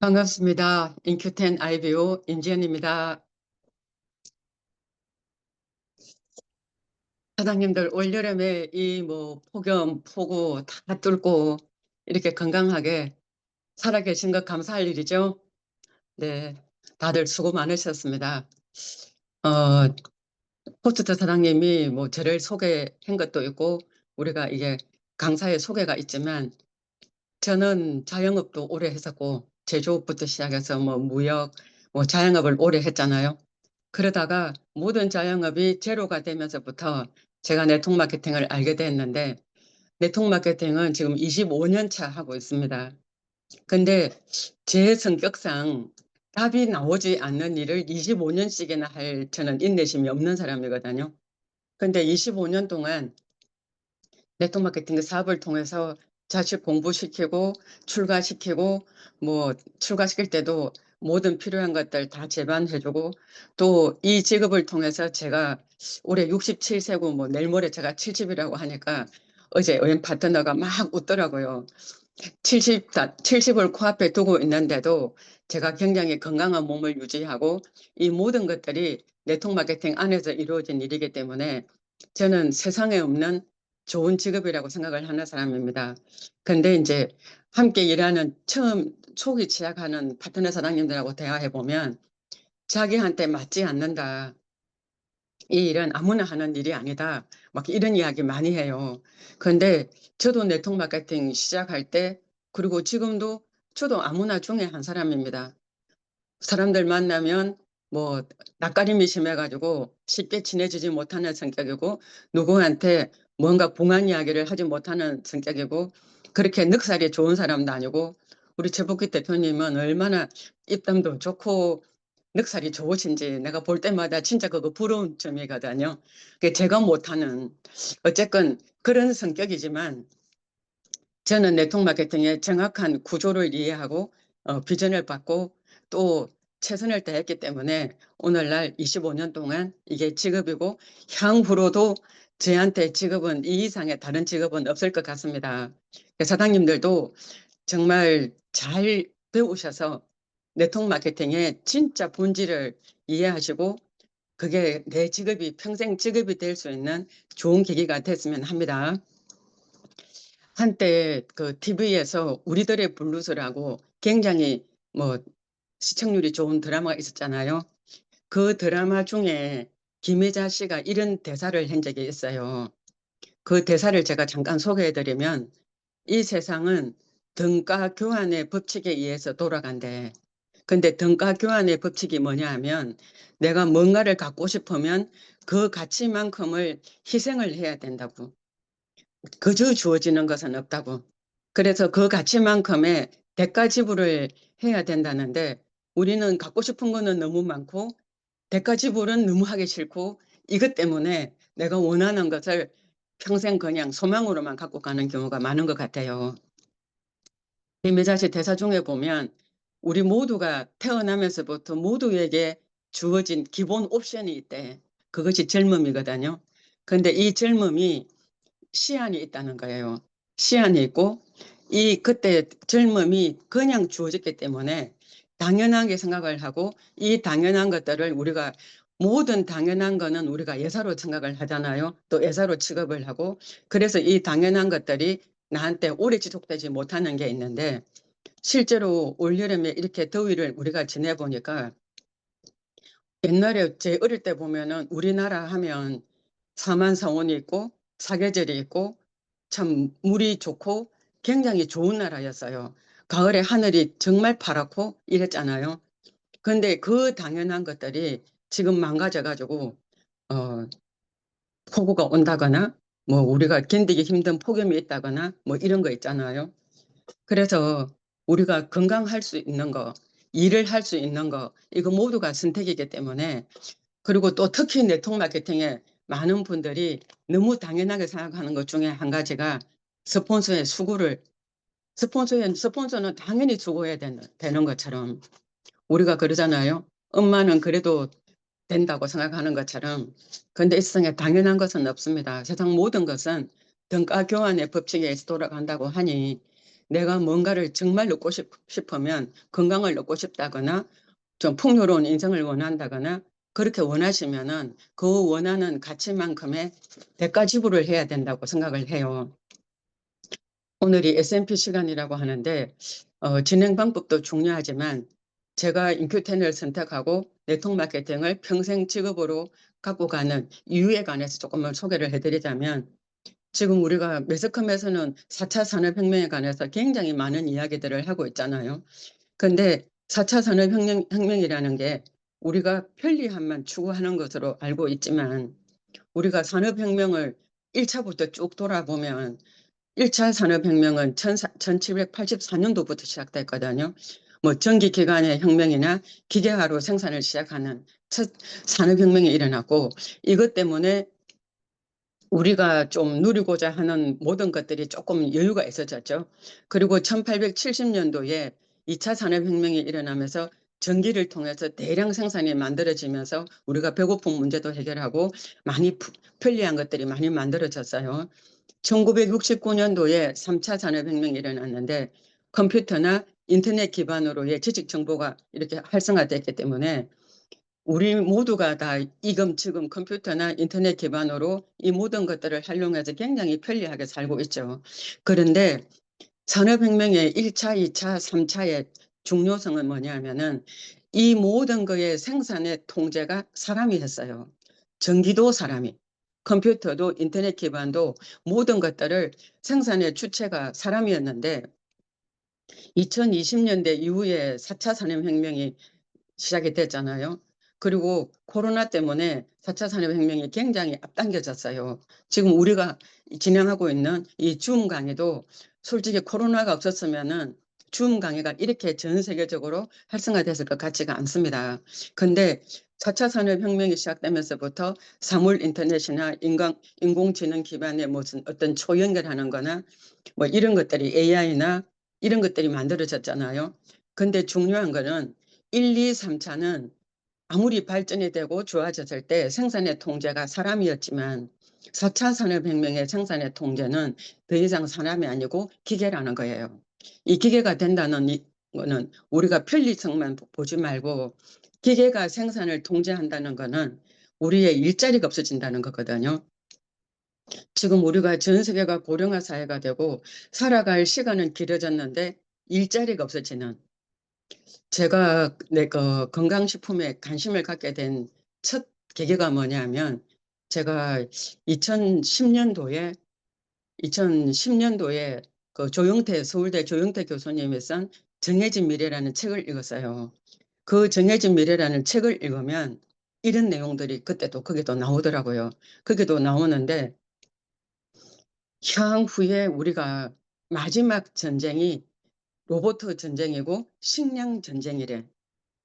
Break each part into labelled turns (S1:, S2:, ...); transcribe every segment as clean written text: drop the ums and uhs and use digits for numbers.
S1: 반갑습니다. 인큐텐 IBO 임지연입니다. 사장님들 올여름에 이 뭐 폭염, 폭우 다 뚫고 이렇게 건강하게 살아계신 것 감사할 일이죠. 네, 다들 수고 많으셨습니다. 어, 호스트 사장님이 뭐 저를 소개한 것도 있고 우리가 이게 강사의 소개가 있지만 저는 자영업도 오래 했었고 제조업부터 시작해서 뭐 무역, 뭐 자영업을 오래 했잖아요. 그러다가 모든 자영업이 제로가 되면서부터 제가 네트워크 마케팅을 알게 됐는데 네트워크 마케팅은 지금 25년 차 하고 있습니다. 근데 제 성격상 답이 나오지 않는 일을 25년씩이나 할 저는 인내심이 없는 사람이거든요. 근데 25년 동안 네트워크 마케팅 사업을 통해서 자식 공부시키고 출가시키고 뭐 출가시킬 때도 모든 필요한 것들 다 제반해주고 또 이 직업을 통해서 제가 올해 67세고 뭐 내일 모레 제가 70이라고 하니까 어제 웬 파트너가 막 웃더라고요. 70을 코앞에 두고 있는데도 제가 굉장히 건강한 몸을 유지하고 이 모든 것들이 네트워크 마케팅 안에서 이루어진 일이기 때문에 저는 세상에 없는 좋은 직업이라고 생각을 하는 사람입니다. 근데 이제 함께 일하는 처음 초기 시작하는 파트너 사장님들하고 대화해 보면 자기한테 맞지 않는다. 이 일은 아무나 하는 일이 아니다. 막 이런 이야기 많이 해요. 근데 저도 네트워크 마케팅 시작할 때 그리고 지금도 저도 아무나 중에 한 사람입니다. 사람들 만나면 뭐 낯가림이 심해가지고 쉽게 친해지지 못하는 성격이고 누구한테 뭔가 봉한 이야기를 하지 못하는 성격이고 그렇게 늑살이 좋은 사람도 아니고 우리 최복희 대표님은 얼마나 입담도 좋고 늑살이 좋으신지 내가 볼 때마다 진짜 그거 부러운 점이거든요. 그게 제가 못하는 어쨌건 그런 성격이지만 저는 네트워크 마케팅의 정확한 구조를 이해하고 비전을 받고 또 최선을 다했기 때문에 오늘날 25년 동안 이게 직업이고 향후로도 저한테 직업은 이 이상의 다른 직업은 없을 것 같습니다. 사장님들도 정말 잘 배우셔서 네트워크 마케팅의 진짜 본질을 이해하시고 그게 내 직업이 평생 직업이 될 수 있는 좋은 계기가 됐으면 합니다. 한때 그 TV에서 우리들의 블루스라고 굉장히 뭐 시청률이 좋은 드라마가 있었잖아요. 그 드라마 중에 김혜자 씨가 이런 대사를 한 적이 있어요. 그 대사를 제가 잠깐 소개해드리면 이 세상은 등가 교환의 법칙에 의해서 돌아간대. 근데 등가 교환의 법칙이 뭐냐 하면 내가 뭔가를 갖고 싶으면 그 가치만큼을 희생을 해야 된다고. 그저 주어지는 것은 없다고. 그래서 그 가치만큼의 대가 지불을 해야 된다는데 우리는 갖고 싶은 거는 너무 많고 대가 지불은 너무 하기 싫고 이것 때문에 내가 원하는 것을 평생 그냥 소망으로만 갖고 가는 경우가 많은 것 같아요. 김혜자 씨 대사 중에 보면 우리 모두가 태어나면서부터 모두에게 주어진 기본 옵션이 있대. 그것이 젊음이거든요. 근데 이 젊음이 시한이 있다는 거예요. 시한이 있고 이 그때 젊음이 그냥 주어졌기 때문에 당연하게 생각을 하고 이 당연한 것들을 우리가 모든 당연한 거는 우리가 예사로 생각을 하잖아요. 또 예사로 취급을 하고 그래서 이 당연한 것들이 나한테 오래 지속되지 못하는 게 있는데 실제로 올여름에 이렇게 더위를 우리가 지내보니까 옛날에 제 어릴 때 보면은 우리나라 하면 사만사원이 있고 사계절이 있고 참 물이 좋고 굉장히 좋은 나라였어요. 가을에 하늘이 정말 파랗고 이랬잖아요. 근데 그 당연한 것들이 지금 망가져 가지고 어 폭우가 온다거나 뭐 우리가 견디기 힘든 폭염이 있다거나 뭐 이런 거 있잖아요. 그래서 우리가 건강할 수 있는 거, 일을 할 수 있는 거 이거 모두가 선택이기 때문에 그리고 또 특히 네트워크 마케팅에 많은 분들이 너무 당연하게 생각하는 것 중에 한 가지가 스폰서의 수고를 스폰서는 당연히 수고해야 되는 것처럼 우리가 그러잖아요. 엄마는 그래도 된다고 생각하는 것처럼 근데 이 세상에 당연한 것은 없습니다. 세상 모든 것은 등가 교환의 법칙에 의해서 돌아간다고 하니 내가 뭔가를 정말 얻고 싶으면 건강을 얻고 싶다거나 좀 풍요로운 인생을 원한다거나 그렇게 원하시면은 그 원하는 가치만큼의 대가 지불을 해야 된다고 생각을 해요. 오늘이 SMP 시간이라고 하는데 진행 방법도 중요하지만 제가 인큐텐을 선택하고 네트워크 마케팅을 평생 직업으로 갖고 가는 이유에 관해서 조금만 소개를 해드리자면 지금 우리가 매스컴에서는 4차 산업혁명에 관해서 굉장히 많은 이야기들을 하고 있잖아요. 근데 4차 산업혁명이라는 게 우리가 편리함만 추구하는 것으로 알고 있지만 우리가 산업혁명을 1차부터 쭉 돌아보면 1차 산업혁명은 1784년도부터 시작됐거든요. 뭐 전기기관의 혁명이나 기계화로 생산을 시작하는 첫 산업혁명이 일어났고 이것 때문에 우리가 좀 누리고자 하는 모든 것들이 조금 여유가 있어졌죠. 그리고 1870년도에 2차 산업혁명이 일어나면서 전기를 통해서 대량 생산이 만들어지면서 우리가 배고픈 문제도 해결하고 많이 편리한 것들이 많이 만들어졌어요. 1969년도에 3차 산업혁명이 일어났는데 컴퓨터나 인터넷 기반으로의 지식 정보가 이렇게 활성화됐기 때문에 우리 모두가 다 이금지금 컴퓨터나 인터넷 기반으로 이 모든 것들을 활용해서 굉장히 편리하게 살고 있죠. 그런데 산업혁명의 1차, 2차, 3차의 중요성은 뭐냐면은 이 모든 거의 생산의 통제가 사람이 했어요. 전기도 사람이, 컴퓨터도 인터넷 기반도 모든 것들을 생산의 주체가 사람이었는데 2020년대 이후에 4차 산업혁명이 시작이 됐잖아요. 그리고 코로나 때문에 4차 산업혁명이 굉장히 앞당겨졌어요. 지금 우리가 진행하고 있는 이 줌 강의도 솔직히 코로나가 없었으면은 줌 강의가 이렇게 전 세계적으로 활성화됐을 것 같지가 않습니다. 근데 4차 산업혁명이 시작되면서부터 사물 인터넷이나 인공지능 기반의 무슨 어떤 초연결하는 거나 뭐 이런 것들이 AI나 이런 것들이 만들어졌잖아요. 근데 중요한 거는 1, 2, 3차는 아무리 발전이 되고 좋아졌을 때 생산의 통제가 사람이었지만 4차 산업혁명의 생산의 통제는 더 이상 사람이 아니고 기계라는 거예요. 이 기계가 된다는 거는 우리가 편리성만 보지 말고 기계가 생산을 통제한다는 거는 우리의 일자리가 없어진다는 거거든요. 지금 우리가 전 세계가 고령화 사회가 되고 살아갈 시간은 길어졌는데 일자리가 없어지는 제가 건강식품에 관심을 갖게 된 첫 계기가 뭐냐면 제가 2010년도에 그 서울대 조영태 교수님이 쓴 정해진 미래라는 책을 읽었어요. 그 정해진 미래라는 책을 읽으면 이런 내용들이 그때도 거기도 나오더라고요. 거기도 나오는데 향후에 우리가 마지막 전쟁이 로봇 전쟁이고 식량 전쟁이래.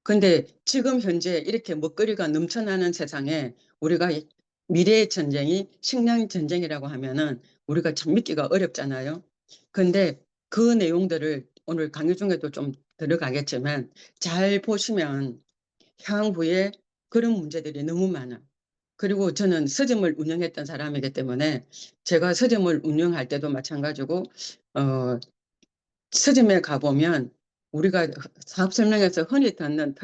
S1: 근데 지금 현재 이렇게 먹거리가 넘쳐나는 세상에 우리가 미래의 전쟁이 식량 전쟁이라고 하면은 우리가 참 믿기가 어렵잖아요. 근데 그 내용들을 오늘 강의 중에도 좀 들어가겠지만 잘 보시면 향후에 그런 문제들이 너무 많아. 그리고 저는 서점을 운영했던 사람이기 때문에 제가 서점을 운영할 때도 마찬가지고 어 서점에 가보면 우리가 사업 설명에서 흔히 듣는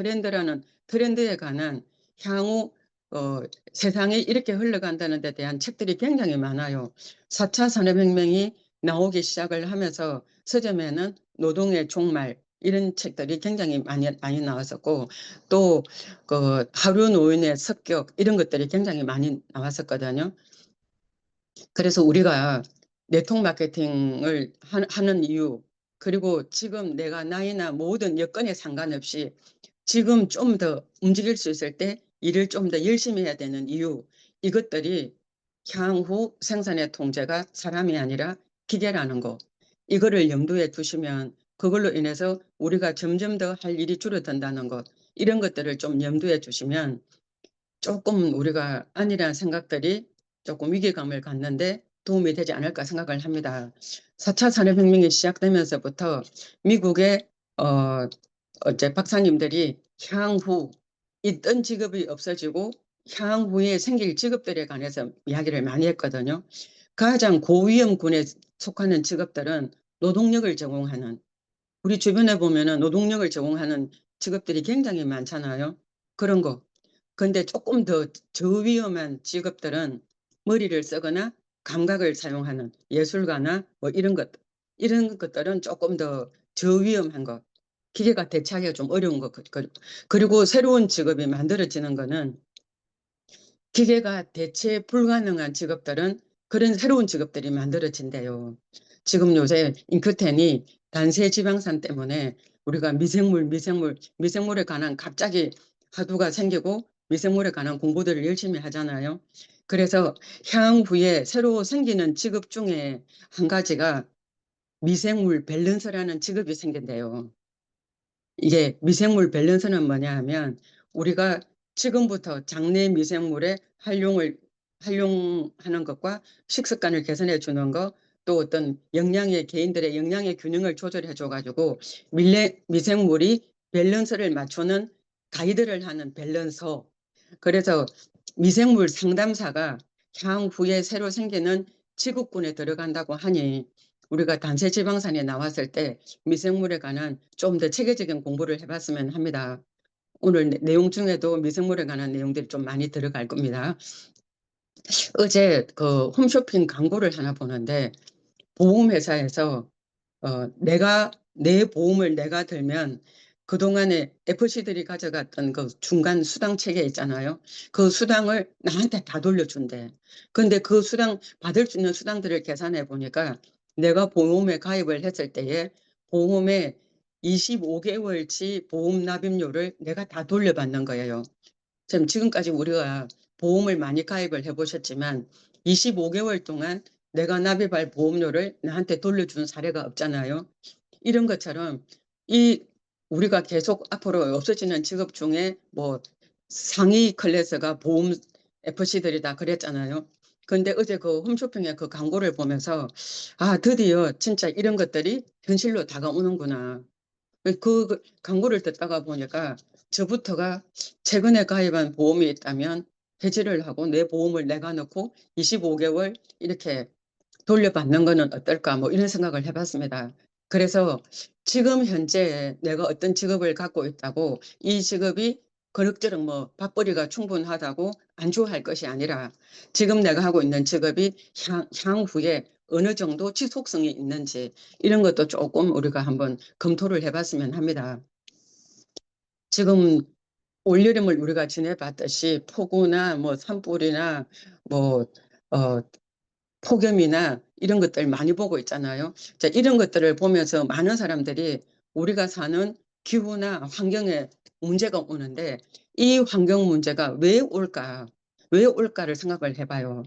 S1: 트렌드에 관한 향후 어, 세상이 이렇게 흘러간다는 데 대한 책들이 굉장히 많아요. 4차 산업혁명이 나오기 시작을 하면서 서점에는 노동의 종말 이런 책들이 굉장히 많이 나왔었고 또 그 하루 노인의 습격 이런 것들이 굉장히 많이 나왔었거든요. 그래서 우리가 네트워크 마케팅을 하는 이유 그리고 지금 내가 나이나 모든 여건에 상관없이 지금 좀 더 움직일 수 있을 때 일을 좀 더 열심히 해야 되는 이유 이것들이 향후 생산의 통제가 사람이 아니라 기계라는 거 이거를 염두에 두시면 그걸로 인해서 우리가 점점 더 할 일이 줄어든다는 것 이런 것들을 좀 염두에 두시면 조금 우리가 아니라는 생각들이 조금 위기감을 갖는데 도움이 되지 않을까 생각을 합니다. 4차 산업혁명이 시작되면서부터 미국의 어째 박사님들이 향후 있던 직업이 없어지고 향후에 생길 직업들에 관해서 이야기를 많이 했거든요. 가장 고위험군에 속하는 직업들은 노동력을 제공하는, 우리 주변에 보면은 노동력을 제공하는 직업들이 굉장히 많잖아요. 그런 거. 근데 조금 더 저위험한 직업들은 머리를 쓰거나 감각을 사용하는 예술가나 뭐 이런 것들은 조금 더 저위험한 것. 기계가 대체하기가 좀 어려운 것. 그리고 새로운 직업이 만들어지는 거는 기계가 대체 불가능한 직업들은 그런 새로운 직업들이 만들어진대요. 지금 요새 잉크텐이 단세 지방산 때문에 우리가 미생물에 관한 갑자기 화두가 생기고 미생물에 관한 공부들을 열심히 하잖아요. 그래서 향후에 새로 생기는 직업 중에 한 가지가 미생물 밸런서라는 직업이 생긴대요. 이게 미생물 밸런스는 뭐냐 하면 우리가 지금부터 장내 미생물의 활용하는 것과 식습관을 개선해 주는 것, 또 어떤 개인들의 영양의 균형을 조절해 줘 가지고 미생물이 밸런스를 맞추는 가이드를 하는 밸런서. 그래서 미생물 상담사가 향후에 새로 생기는 직업군에 들어간다고 하니 우리가 단세지방산에 나왔을 때 미생물에 관한 좀 더 체계적인 공부를 해봤으면 합니다. 오늘 내용 중에도 미생물에 관한 내용들이 좀 많이 들어갈 겁니다. 어제 그 홈쇼핑 광고를 하나 보는데 보험회사에서 내 보험을 내가 들면 그동안에 FC들이 가져갔던 그 중간 수당 체계 있잖아요. 그 수당을 나한테 다 돌려준대. 근데 그 수당, 받을 수 있는 수당들을 계산해 보니까 내가 보험에 가입을 했을 때에 보험에 25개월치 보험 납입료를 내가 다 돌려받는 거예요. 지금까지 우리가 보험을 많이 가입을 해보셨지만 25개월 동안 내가 납입할 보험료를 나한테 돌려준 사례가 없잖아요. 이런 것처럼 이 우리가 계속 앞으로 없어지는 직업 중에 뭐 상위 클래스가 보험 FC들이다 그랬잖아요. 근데 어제 그 홈쇼핑의 그 광고를 보면서 아, 드디어 진짜 이런 것들이 현실로 다가오는구나. 그 광고를 듣다가 보니까 저부터가 최근에 가입한 보험이 있다면 해지를 하고 내 보험을 내가 넣고 25개월 이렇게 돌려받는 거는 어떨까 뭐 이런 생각을 해봤습니다. 그래서 지금 현재 내가 어떤 직업을 갖고 있다고 이 직업이 그럭저럭 뭐 밥벌이가 충분하다고 안주할 것이 아니라 지금 내가 하고 있는 직업이 향후에 어느 정도 지속성이 있는지 이런 것도 조금 우리가 한번 검토를 해봤으면 합니다. 지금 올여름을 우리가 지내봤듯이 폭우나 뭐 산불이나 뭐 어, 폭염이나 이런 것들 많이 보고 있잖아요. 자, 이런 것들을 보면서 많은 사람들이 우리가 사는 기후나 환경에 문제가 오는데 이 환경 문제가 왜 올까? 왜 올까를 생각을 해봐요.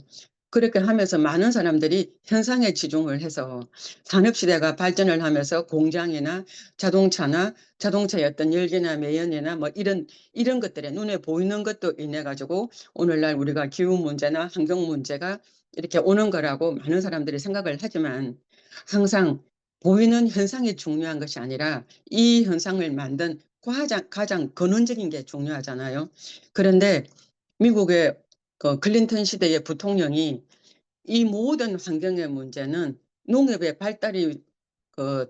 S1: 그렇게 하면서 많은 사람들이 현상에 치중을 해서 산업시대가 발전을 하면서 공장이나 자동차의 어떤 열기나 매연이나 뭐 이런 것들에 눈에 보이는 것도 인해 가지고 오늘날 우리가 기후 문제나 환경 문제가 이렇게 오는 거라고 많은 사람들이 생각을 하지만 항상 보이는 현상이 중요한 것이 아니라 이 현상을 만든 가장 근원적인 게 중요하잖아요. 그런데 미국의 그 클린턴 시대의 부통령이 이 모든 환경의 문제는 농업의 발달이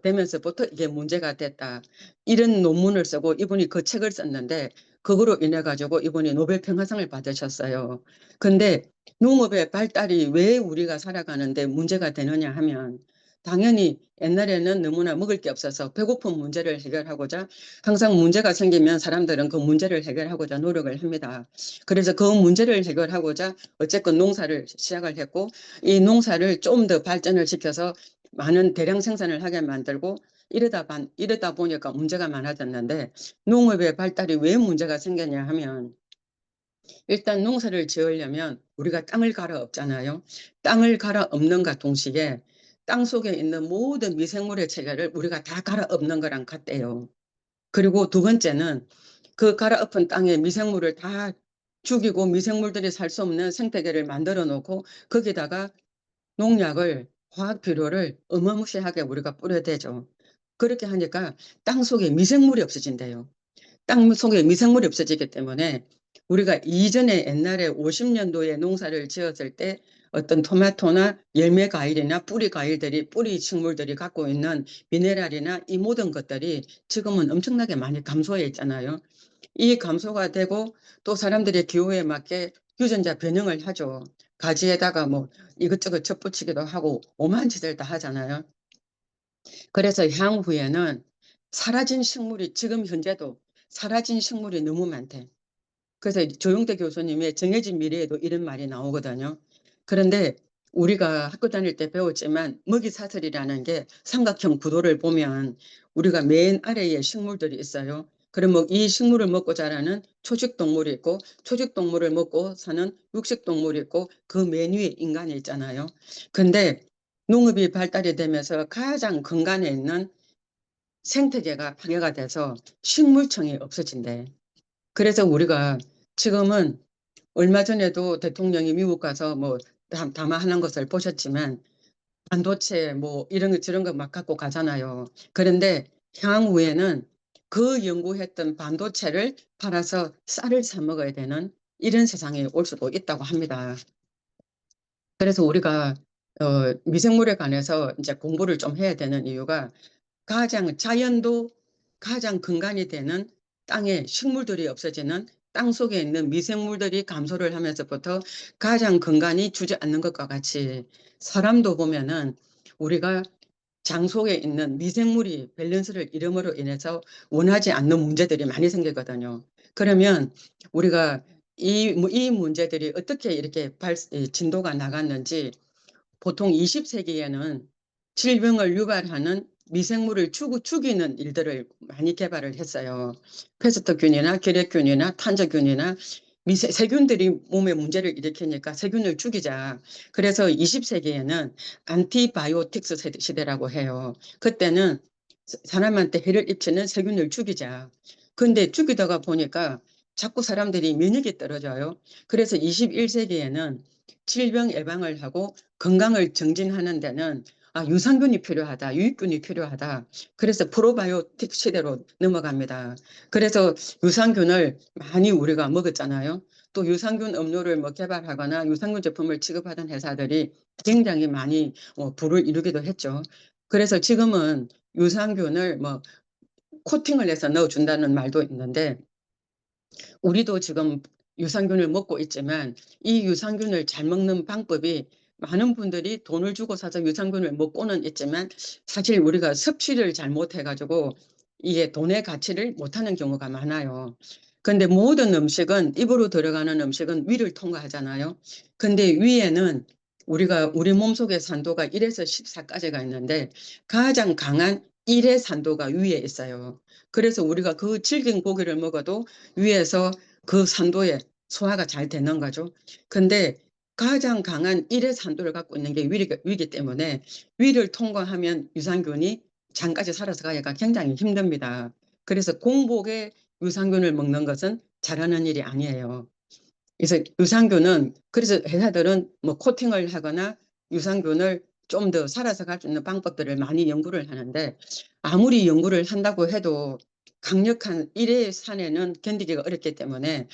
S1: 되면서부터 이게 문제가 됐다. 이런 논문을 쓰고 이분이 그 책을 썼는데 그거로 인해 가지고 이분이 노벨 평화상을 받으셨어요. 근데 농업의 발달이 왜 우리가 살아가는데 문제가 되느냐 하면 당연히 옛날에는 너무나 먹을 게 없어서 배고픈 문제를 해결하고자 항상 문제가 생기면 사람들은 그 문제를 해결하고자 노력을 합니다. 그래서 그 문제를 해결하고자 어쨌건 농사를 시작을 했고 이 농사를 좀 더 발전을 시켜서 많은 대량 생산을 하게 만들고 이러다 보니까 문제가 많아졌는데 농업의 발달이 왜 문제가 생겼냐 하면 일단 농사를 지으려면 우리가 땅을 갈아엎잖아요. 땅을 갈아엎는가 동시에 땅 속에 있는 모든 미생물의 체계를 우리가 다 갈아엎는 거랑 같대요. 그리고 두 번째는 그 갈아엎은 땅에 미생물을 다 죽이고 미생물들이 살 수 없는 생태계를 만들어 놓고 거기다가 농약을 화학 비료를 어마무시하게 우리가 뿌려대죠. 그렇게 하니까 땅 속에 미생물이 없어진대요. 땅 속에 미생물이 없어지기 때문에 우리가 이전에 옛날에 50년도에 농사를 지었을 때 어떤 토마토나 열매 과일이나 뿌리 과일들이 뿌리 식물들이 갖고 있는 미네랄이나 이 모든 것들이 지금은 엄청나게 많이 감소해 있잖아요. 이 감소가 되고 또 사람들의 기호에 맞게 유전자 변형을 하죠. 가지에다가 뭐 이것저것 덧붙이기도 하고 오만 짓을 다 하잖아요. 그래서 향후에는 사라진 식물이 지금 현재도 사라진 식물이 너무 많대. 그래서 조용태 교수님의 정해진 미래에도 이런 말이 나오거든요. 그런데 우리가 학교 다닐 때 배웠지만 먹이사슬이라는 게 삼각형 구도를 보면 우리가 맨 아래에 식물들이 있어요. 그러면 이 식물을 먹고 자라는 초식동물이 있고 초식동물을 먹고 사는 육식동물이 있고 그 맨 위에 인간이 있잖아요. 근데 농업이 발달이 되면서 가장 근간에 있는 생태계가 파괴가 돼서 식물청이 없어진대. 그래서 우리가 지금은 얼마 전에도 대통령이 미국 가서 뭐 담화하는 것을 보셨지만 반도체 뭐 이런 거 저런 거 막 갖고 가잖아요. 그런데 향후에는 그 연구했던 반도체를 팔아서 쌀을 사 먹어야 되는 이런 세상이 올 수도 있다고 합니다. 그래서 우리가 미생물에 관해서 이제 공부를 좀 해야 되는 이유가 가장 자연도 가장 근간이 되는 땅에 식물들이 없어지는 땅 속에 있는 미생물들이 감소를 하면서부터 가장 근간이 주지 않는 것과 같이 사람도 보면은 우리가 장속에 있는 미생물이 밸런스를 잃음으로 인해서 원하지 않는 문제들이 많이 생기거든요. 그러면 우리가 이 문제들이 어떻게 이렇게 진도가 나갔는지 보통 20세기에는 질병을 유발하는 미생물을 죽이는 일들을 많이 개발을 했어요. 페스트균이나 결핵균이나 탄저균이나 세균들이 몸에 문제를 일으키니까 세균을 죽이자. 그래서 20세기에는 안티바이오틱스 시대라고 해요. 그때는 사람한테 해를 입히는 세균을 죽이자. 근데 죽이다가 보니까 자꾸 사람들이免疫이 떨어져요. 그래서 21세기에는 질병 예방을 하고 건강을 정진하는 데는 유산균이 필요하다, 유익균이 필요하다. 그래서 프로바이오틱 시대로 넘어갑니다. 그래서 유산균을 많이 우리가 먹었잖아요. 또 유산균 음료를 뭐 개발하거나 유산균 제품을 취급하던 회사들이 굉장히 많이 부를 이루기도 했죠. 그래서 지금은 유산균을 뭐 코팅을 해서 넣어준다는 말도 있는데 우리도 지금 유산균을 먹고 있지만 이 유산균을 잘 먹는 방법이 많은 분들이 돈을 주고 사서 유산균을 먹고는 있지만 사실 우리가 섭취를 잘못해 가지고 이게 돈의 가치를 못하는 경우가 많아요. 근데 모든 음식은 입으로 들어가는 음식은 위를 통과하잖아요. 근데 위에는 우리가 우리 몸속의 산도가 1에서 14까지가 있는데 가장 강한 1의 산도가 위에 있어요. 그래서 우리가 그 질긴 고기를 먹어도 위에서 그 산도에 소화가 잘 되는 거죠. 근데 가장 강한 1의 산도를 갖고 있는 게 위기 때문에 위를 통과하면 유산균이 장까지 살아서 가기가 굉장히 힘듭니다. 그래서 공복에 유산균을 먹는 것은 잘하는 일이 아니에요. 그래서 유산균은 그래서 회사들은 뭐 코팅을 하거나 유산균을 좀 더 살아서 갈 수 있는 방법들을 많이 연구를 하는데 아무리 연구를 한다고 해도 강력한 일의 산에는 견디기가 어렵기 때문에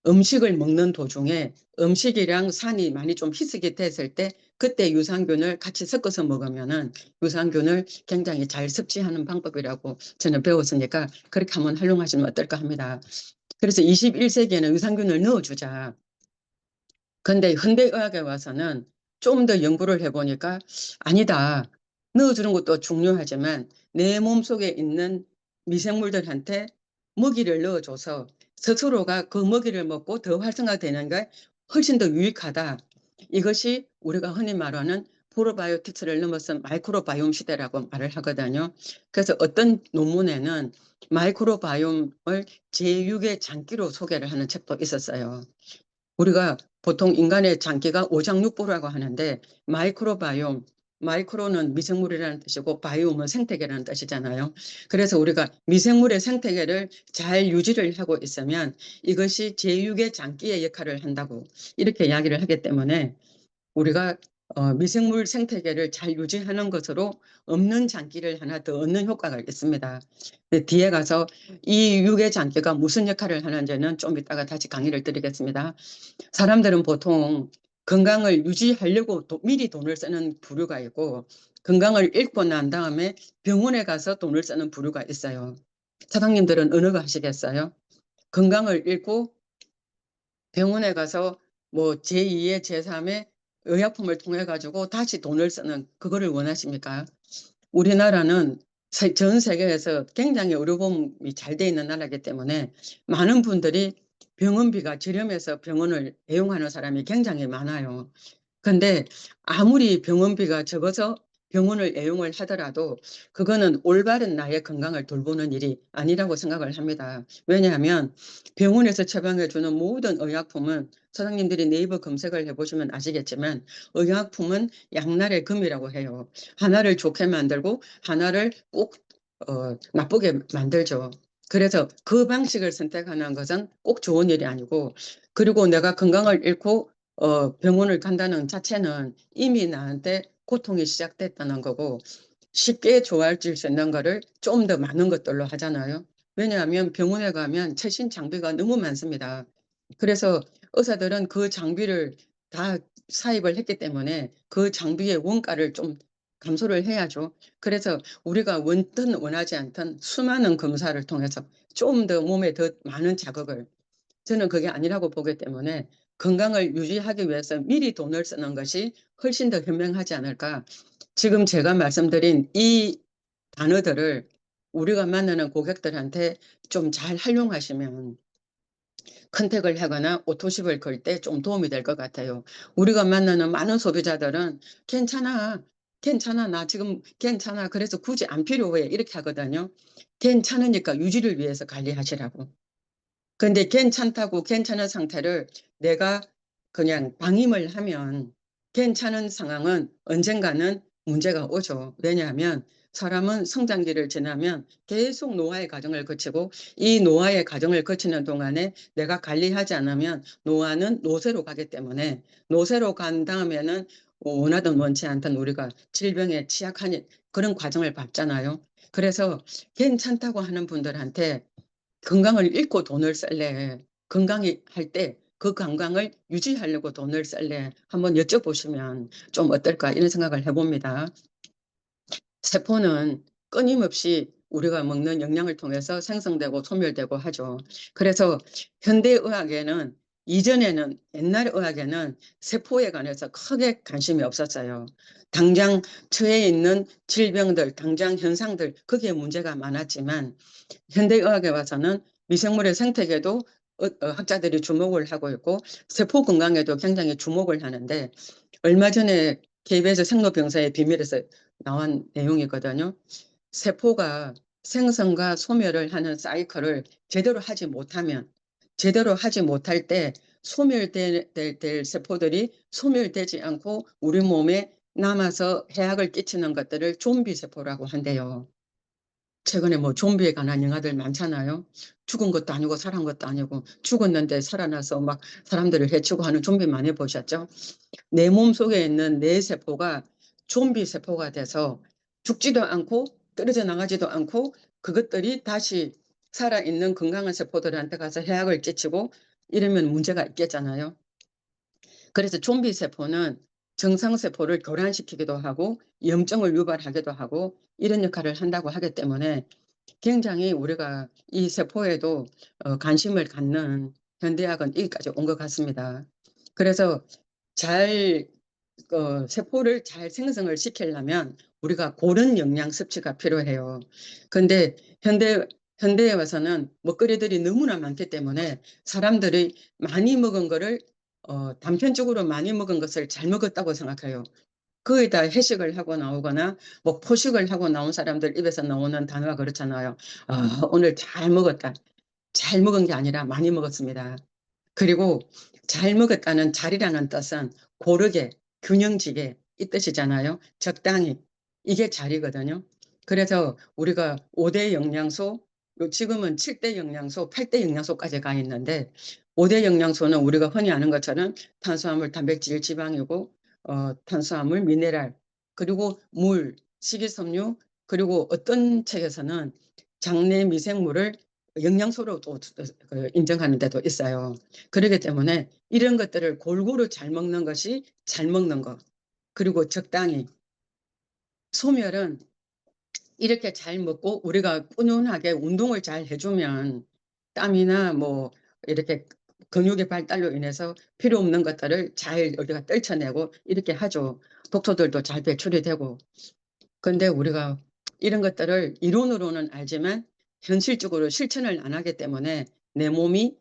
S1: 음식을 먹는 도중에 음식이랑 산이 많이 좀 희석이 됐을 때 그때 유산균을 같이 섞어서 먹으면은 유산균을 굉장히 잘 섭취하는 방법이라고 저는 배웠으니까 그렇게 한번 활용하시면 어떨까 합니다. 그래서 21세기에는 유산균을 넣어주자. 근데 현대의학에 와서는 좀 더 연구를 해보니까 아니다. 넣어주는 것도 중요하지만 내 몸속에 있는 미생물들한테 먹이를 넣어줘서 스스로가 그 먹이를 먹고 더 활성화되는 게 훨씬 더 유익하다. 이것이 우리가 흔히 말하는 프로바이오틱스를 넘어선 마이크로바이옴 시대라고 말을 하거든요. 그래서 어떤 논문에는 마이크로바이옴을 제6의 장기로 소개를 하는 책도 있었어요. 우리가 보통 인간의 장기가 오장육부라고 하는데 마이크로바이옴, 마이크로는 미생물이라는 뜻이고 바이옴은 생태계라는 뜻이잖아요. 그래서 우리가 미생물의 생태계를 잘 유지를 하고 있으면 이것이 제6의 장기의 역할을 한다고 이렇게 이야기를 하기 때문에 우리가 미생물 생태계를 잘 유지하는 것으로 없는 장기를 하나 더 얻는 효과가 있습니다. 네, 뒤에 가서 이 유해 장기가 무슨 역할을 하는지는 좀 이따가 다시 강의를 드리겠습니다. 사람들은 보통 건강을 유지하려고 미리 돈을 쓰는 부류가 있고, 건강을 잃고 난 다음에 병원에 가서 돈을 쓰는 부류가 있어요. 사장님들은 어느 거 하시겠어요? 건강을 잃고 병원에 가서 뭐 제2의 제3의 의약품을 통해 가지고 다시 돈을 쓰는 그거를 원하십니까? 우리나라는 전 세계에서 굉장히 의료보험이 잘 돼 있는 나라이기 때문에 많은 분들이 병원비가 저렴해서 병원을 애용하는 사람이 굉장히 많아요. 근데 아무리 병원비가 적어서 병원을 애용을 하더라도 그거는 올바른 나의 건강을 돌보는 일이 아니라고 생각을 합니다. 왜냐하면 병원에서 처방해 주는 모든 의약품은, 사장님들이 네이버 검색을 해보시면 아시겠지만, 의약품은 양날의 검이라고 해요. 하나를 좋게 만들고 하나를 꼭 나쁘게 만들죠. 그래서 그 방식을 선택하는 것은 꼭 좋은 일이 아니고, 그리고 내가 건강을 잃고 병원을 간다는 자체는 이미 나한테 고통이 시작됐다는 거고, 쉽게 좋아질 수 있는 거를 좀 더 많은 것들로 하잖아요. 왜냐하면 병원에 가면 최신 장비가 너무 많습니다. 그래서 의사들은 그 장비를 다 사입을 했기 때문에 그 장비의 원가를 좀 감소를 해야죠. 그래서 우리가 원든 원하지 않던 수많은 검사를 통해서 좀 더 몸에 더 많은 자극을, 저는 그게 아니라고 보기 때문에 건강을 유지하기 위해서 미리 돈을 쓰는 것이 훨씬 더 현명하지 않을까. 지금 제가 말씀드린 이 단어들을 우리가 만나는 고객들한테 좀 잘 활용하시면 컨택을 하거나 오토십을 걸 때 좀 도움이 될 것 같아요. 우리가 만나는 많은 소비자들은 괜찮아, 괜찮아, 나 지금 괜찮아, 그래서 굳이 안 필요해, 이렇게 하거든요. 괜찮으니까 유지를 위해서 관리하시라고. 근데 괜찮다고 괜찮은 상태를 내가 그냥 방임을 하면 괜찮은 상황은 언젠가는 문제가 오죠. 왜냐하면 사람은 성장기를 지나면 계속 노화의 과정을 거치고, 이 노화의 과정을 거치는 동안에 내가 관리하지 않으면 노화는 노쇠로 가기 때문에, 노쇠로 간 다음에는 원하든 원치 않든 우리가 질병에 취약한 그런 과정을 밟잖아요. 그래서 괜찮다고 하는 분들한테 건강을 잃고 돈을 쓸래, 건강히 할 때 그 건강을 유지하려고 돈을 쓸래, 한번 여쭤보시면 좀 어떨까, 이런 생각을 해봅니다. 세포는 끊임없이 우리가 먹는 영양을 통해서 생성되고 소멸되고 하죠. 그래서 현대의학에는, 이전에는, 옛날 의학에는 세포에 관해서 크게 관심이 없었어요. 당장 처해 있는 질병들, 당장 현상들, 그게 문제가 많았지만, 현대의학에 와서는 미생물의 생태계도 학자들이 주목을 하고 있고, 세포 건강에도 굉장히 주목을 하는데, 얼마 전에 KBS 생로병사의 비밀에서 나온 내용이거든요. 세포가 생성과 소멸을 하는 사이클을 제대로 하지 못할 때 될 세포들이 소멸되지 않고 우리 몸에 남아서 해악을 끼치는 것들을 좀비 세포라고 한대요. 최근에 뭐 좀비에 관한 영화들 많잖아요. 죽은 것도 아니고 살아난 것도 아니고 죽었는데 살아나서 막 사람들을 해치고 하는 좀비 많이 보셨죠? 내 몸 속에 있는 내 세포가 좀비 세포가 돼서 죽지도 않고 떨어져 나가지도 않고, 그것들이 다시 살아있는 건강한 세포들한테 가서 해악을 끼치고 이러면 문제가 있겠잖아요. 그래서 좀비 세포는 정상 세포를 교란시키기도 하고 염증을 유발하기도 하고 이런 역할을 한다고 하기 때문에, 굉장히 우리가 이 세포에도 관심을 갖는 현대학은 여기까지 온 것 같습니다. 그래서 잘 세포를 잘 생성을 시키려면 우리가 고른 영양 섭취가 필요해요. 근데 현대에 와서는 먹거리들이 너무나 많기 때문에 사람들이 많이 먹은 거를 단편적으로 많이 먹은 것을 잘 먹었다고 생각해요. 거의 다 회식을 하고 나오거나 뭐 포식을 하고 나온 사람들 입에서 나오는 단어가 그렇잖아요. 오늘 잘 먹었다. 잘 먹은 게 아니라 많이 먹었습니다. 그리고 잘 먹었다는 잘이라는 뜻은 고르게, 균형지게 이 뜻이잖아요. 적당히. 이게 잘이거든요. 그래서 우리가 5대 영양소, 지금은 7대 영양소, 8대 영양소까지 가 있는데, 5대 영양소는 우리가 흔히 아는 것처럼 탄수화물, 단백질, 지방이고, 탄수화물, 미네랄, 그리고 물, 식이섬유, 그리고 어떤 책에서는 장내 미생물을 영양소로 또 인정하는 데도 있어요. 그렇기 때문에 이런 것들을 골고루 잘 먹는 것이 잘 먹는 것. 그리고 적당히. 소멸은 이렇게 잘 먹고 우리가 꾸준하게 운동을 잘 해주면 땀이나 뭐 이렇게 근육의 발달로 인해서 필요 없는 것들을 잘 우리가 떨쳐내고 이렇게 하죠. 독소들도 잘 배출이 되고. 근데 우리가 이런 것들을 이론으로는 알지만 현실적으로 실천을 안 하기 때문에 내 몸이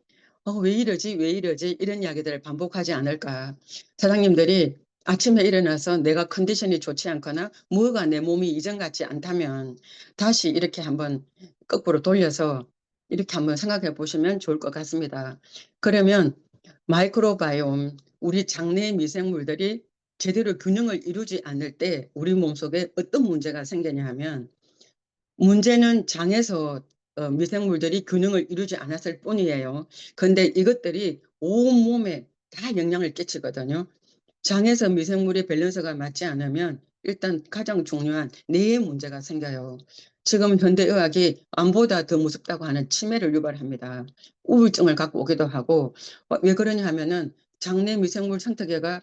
S1: 왜 이러지? 왜 이러지? 이런 이야기들을 반복하지 않을까. 사장님들이 아침에 일어나서 내가 컨디션이 좋지 않거나 뭐가 내 몸이 이전 같지 않다면 다시 이렇게 한번 거꾸로 돌려서 이렇게 한번 생각해 보시면 좋을 것 같습니다. 그러면 마이크로바이옴, 우리 장내 미생물들이 제대로 균형을 이루지 않을 때 우리 몸속에 어떤 문제가 생기냐 하면, 문제는 장에서 미생물들이 균형을 이루지 않았을 뿐이에요. 근데 이것들이 온몸에 다 영향을 끼치거든요. 장에서 미생물의 밸런스가 맞지 않으면 일단 가장 중요한 뇌에 문제가 생겨요. 지금 현대의학이 암보다 더 무섭다고 하는 치매를 유발합니다. 우울증을 갖고 오기도 하고. 왜 그러냐 하면은 장내 미생물 생태계가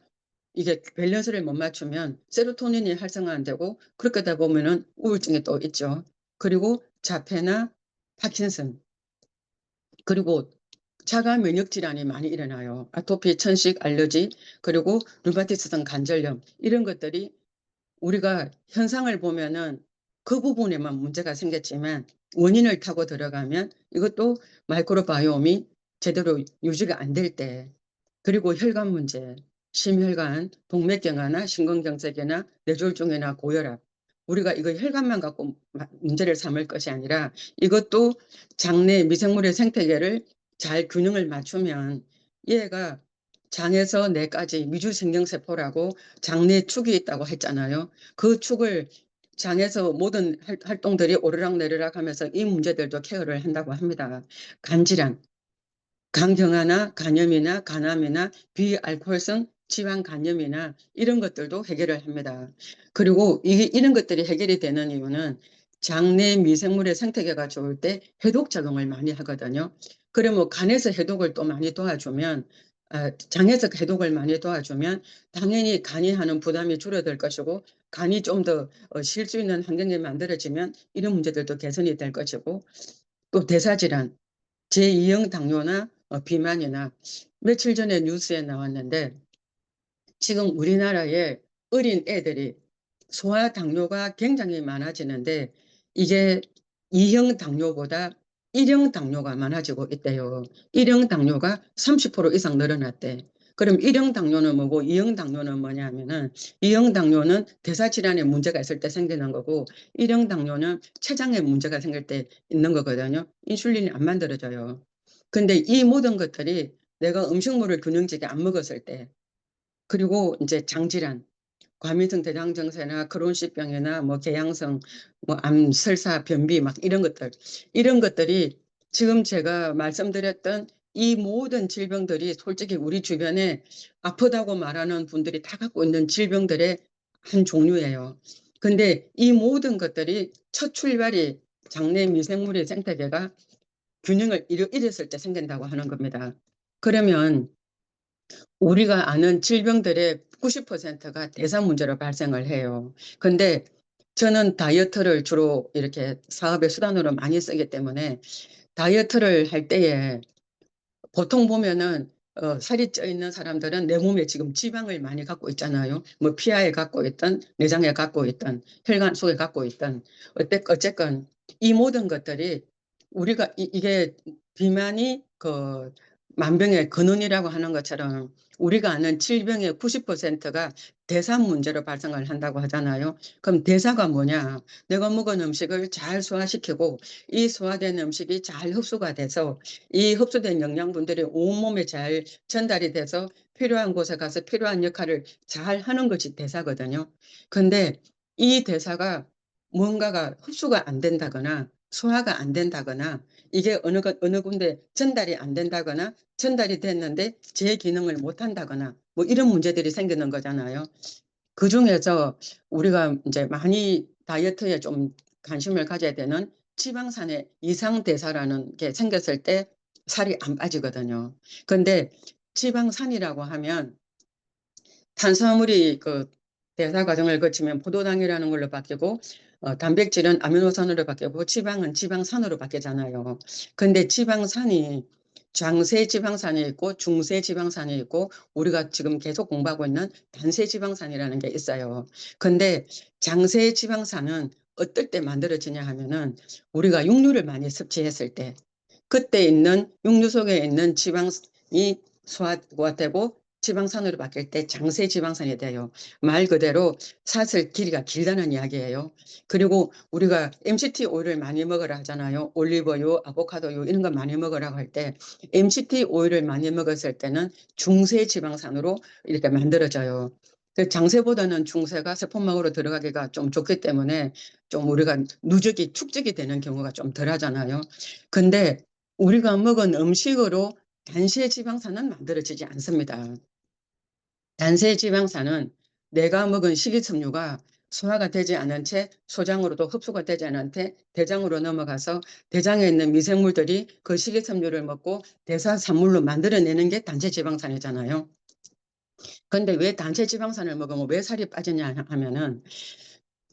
S1: 이게 밸런스를 못 맞추면 세로토닌이 활성화 안 되고, 그렇게 되다 보면은 우울증이 또 있죠. 그리고 자폐나 파킨슨, 그리고 자가 면역 질환이 많이 일어나요. 아토피, 천식, 알러지, 그리고 류마티스성 관절염, 이런 것들이 우리가 현상을 보면은 그 부분에만 문제가 생겼지만 원인을 타고 들어가면 이것도 마이크로바이옴이 제대로 유지가 안 될 때, 그리고 혈관 문제, 심혈관, 동맥경화나 심근경색이나 뇌졸중이나 고혈압, 우리가 이거 혈관만 갖고 문제를 삼을 것이 아니라 이것도 장내 미생물의 생태계를 잘 균형을 맞추면 얘가 장에서 뇌까지 미주신경세포라고 장내 축이 있다고 했잖아요. 그 축을 장에서 모든 활동들이 오르락내리락 하면서 이 문제들도 케어를 한다고 합니다. 간질환, 간경화나 간염이나 간암이나 비알코올성 지방 간염이나 이런 것들도 해결을 합니다. 그리고 이런 것들이 해결이 되는 이유는 장내 미생물의 생태계가 좋을 때 해독 작용을 많이 하거든요. 그러면 간에서 해독을 또 많이 도와주면, 장에서 해독을 많이 도와주면 당연히 간이 하는 부담이 줄어들 것이고, 간이 좀 더 쉴 수 있는 환경이 만들어지면 이런 문제들도 개선이 될 것이고. 또 대사질환, 제2형 당뇨나 비만이나, 며칠 전에 뉴스에 나왔는데 지금 우리나라에 어린 애들이 소아 당뇨가 굉장히 많아지는데 이게 2형 당뇨보다 1형 당뇨가 많아지고 있대요. 1형 당뇨가 30% 이상 늘어났대. 그럼 1형 당뇨는 뭐고 2형 당뇨는 뭐냐 하면은, 2형 당뇨는 대사질환에 문제가 있을 때 생기는 거고 1형 당뇨는 췌장에 문제가 생길 때 있는 거거든요. 인슐린이 안 만들어져요. 근데 이 모든 것들이 내가 음식물을 균형지게 안 먹었을 때, 그리고 이제 장질환, 과민성 대장증세나 크론시병이나 뭐 개양성, 뭐 암, 설사, 변비 막 이런 것들이 지금 제가 말씀드렸던 이 모든 질병들이 솔직히 우리 주변에 아프다고 말하는 분들이 다 갖고 있는 질병들의 한 종류예요. 근데 이 모든 것들이 첫 출발이 장내 미생물의 생태계가 균형을 잃었을 때 생긴다고 하는 겁니다. 그러면 우리가 아는 질병들의 90%가 대사 문제로 발생을 해요. 근데 저는 다이어트를 주로 이렇게 사업의 수단으로 많이 쓰기 때문에 다이어트를 할 때에 보통 보면은 살이 쪄 있는 사람들은 내 몸에 지금 지방을 많이 갖고 있잖아요. 뭐 피하에 갖고 있던, 내장에 갖고 있던, 혈관 속에 갖고 있던, 어쨌건 이 모든 것들이 우리가 이게 비만이 그 만병의 근원이라고 하는 것처럼 우리가 아는 질병의 90%가 대사 문제로 발생을 한다고 하잖아요. 그럼 대사가 뭐냐? 내가 먹은 음식을 잘 소화시키고 이 소화된 음식이 잘 흡수가 돼서 이 흡수된 영양분들이 온몸에 잘 전달이 돼서 필요한 곳에 가서 필요한 역할을 잘 하는 것이 대사거든요. 근데 이 대사가 뭔가가 흡수가 안 된다거나 소화가 안 된다거나 이게 어느 군데 전달이 안 된다거나 전달이 됐는데 제 기능을 못 한다거나 뭐 이런 문제들이 생기는 거잖아요. 그중에서 우리가 이제 많이 다이어트에 좀 관심을 가져야 되는 지방산의 이상대사라는 게 생겼을 때 살이 안 빠지거든요. 근데 지방산이라고 하면 탄수화물이 그 대사 과정을 거치면 포도당이라는 걸로 바뀌고 단백질은 아미노산으로 바뀌고 지방은 지방산으로 바뀌잖아요. 근데 지방산이 장세 지방산이 있고 중세 지방산이 있고 우리가 지금 계속 공부하고 있는 단세 지방산이라는 게 있어요. 근데 장세 지방산은 어떨 때 만들어지냐 하면은 우리가 육류를 많이 섭취했을 때 그때 있는 육류 속에 있는 지방이 소화가 되고 지방산으로 바뀔 때 장세 지방산이 돼요. 말 그대로 사슬 길이가 길다는 이야기예요. 그리고 우리가 MCT 오일을 많이 먹으라 하잖아요. 올리브유, 아보카도유 이런 거 많이 먹으라고 할 때 MCT 오일을 많이 먹었을 때는 중세 지방산으로 이렇게 만들어져요. 그 장세보다는 중세가 세포막으로 들어가기가 좀 좋기 때문에 좀 우리가 누적이 축적이 되는 경우가 좀 덜 하잖아요. 근데 우리가 먹은 음식으로 단시의 지방산은 만들어지지 않습니다. 단세 지방산은 내가 먹은 식이섬유가 소화가 되지 않은 채 소장으로도 흡수가 되지 않은 채 대장으로 넘어가서 대장에 있는 미생물들이 그 식이섬유를 먹고 대사산물로 만들어내는 게 단체 지방산이잖아요. 근데 왜 단체 지방산을 먹으면 왜 살이 빠지냐 하면은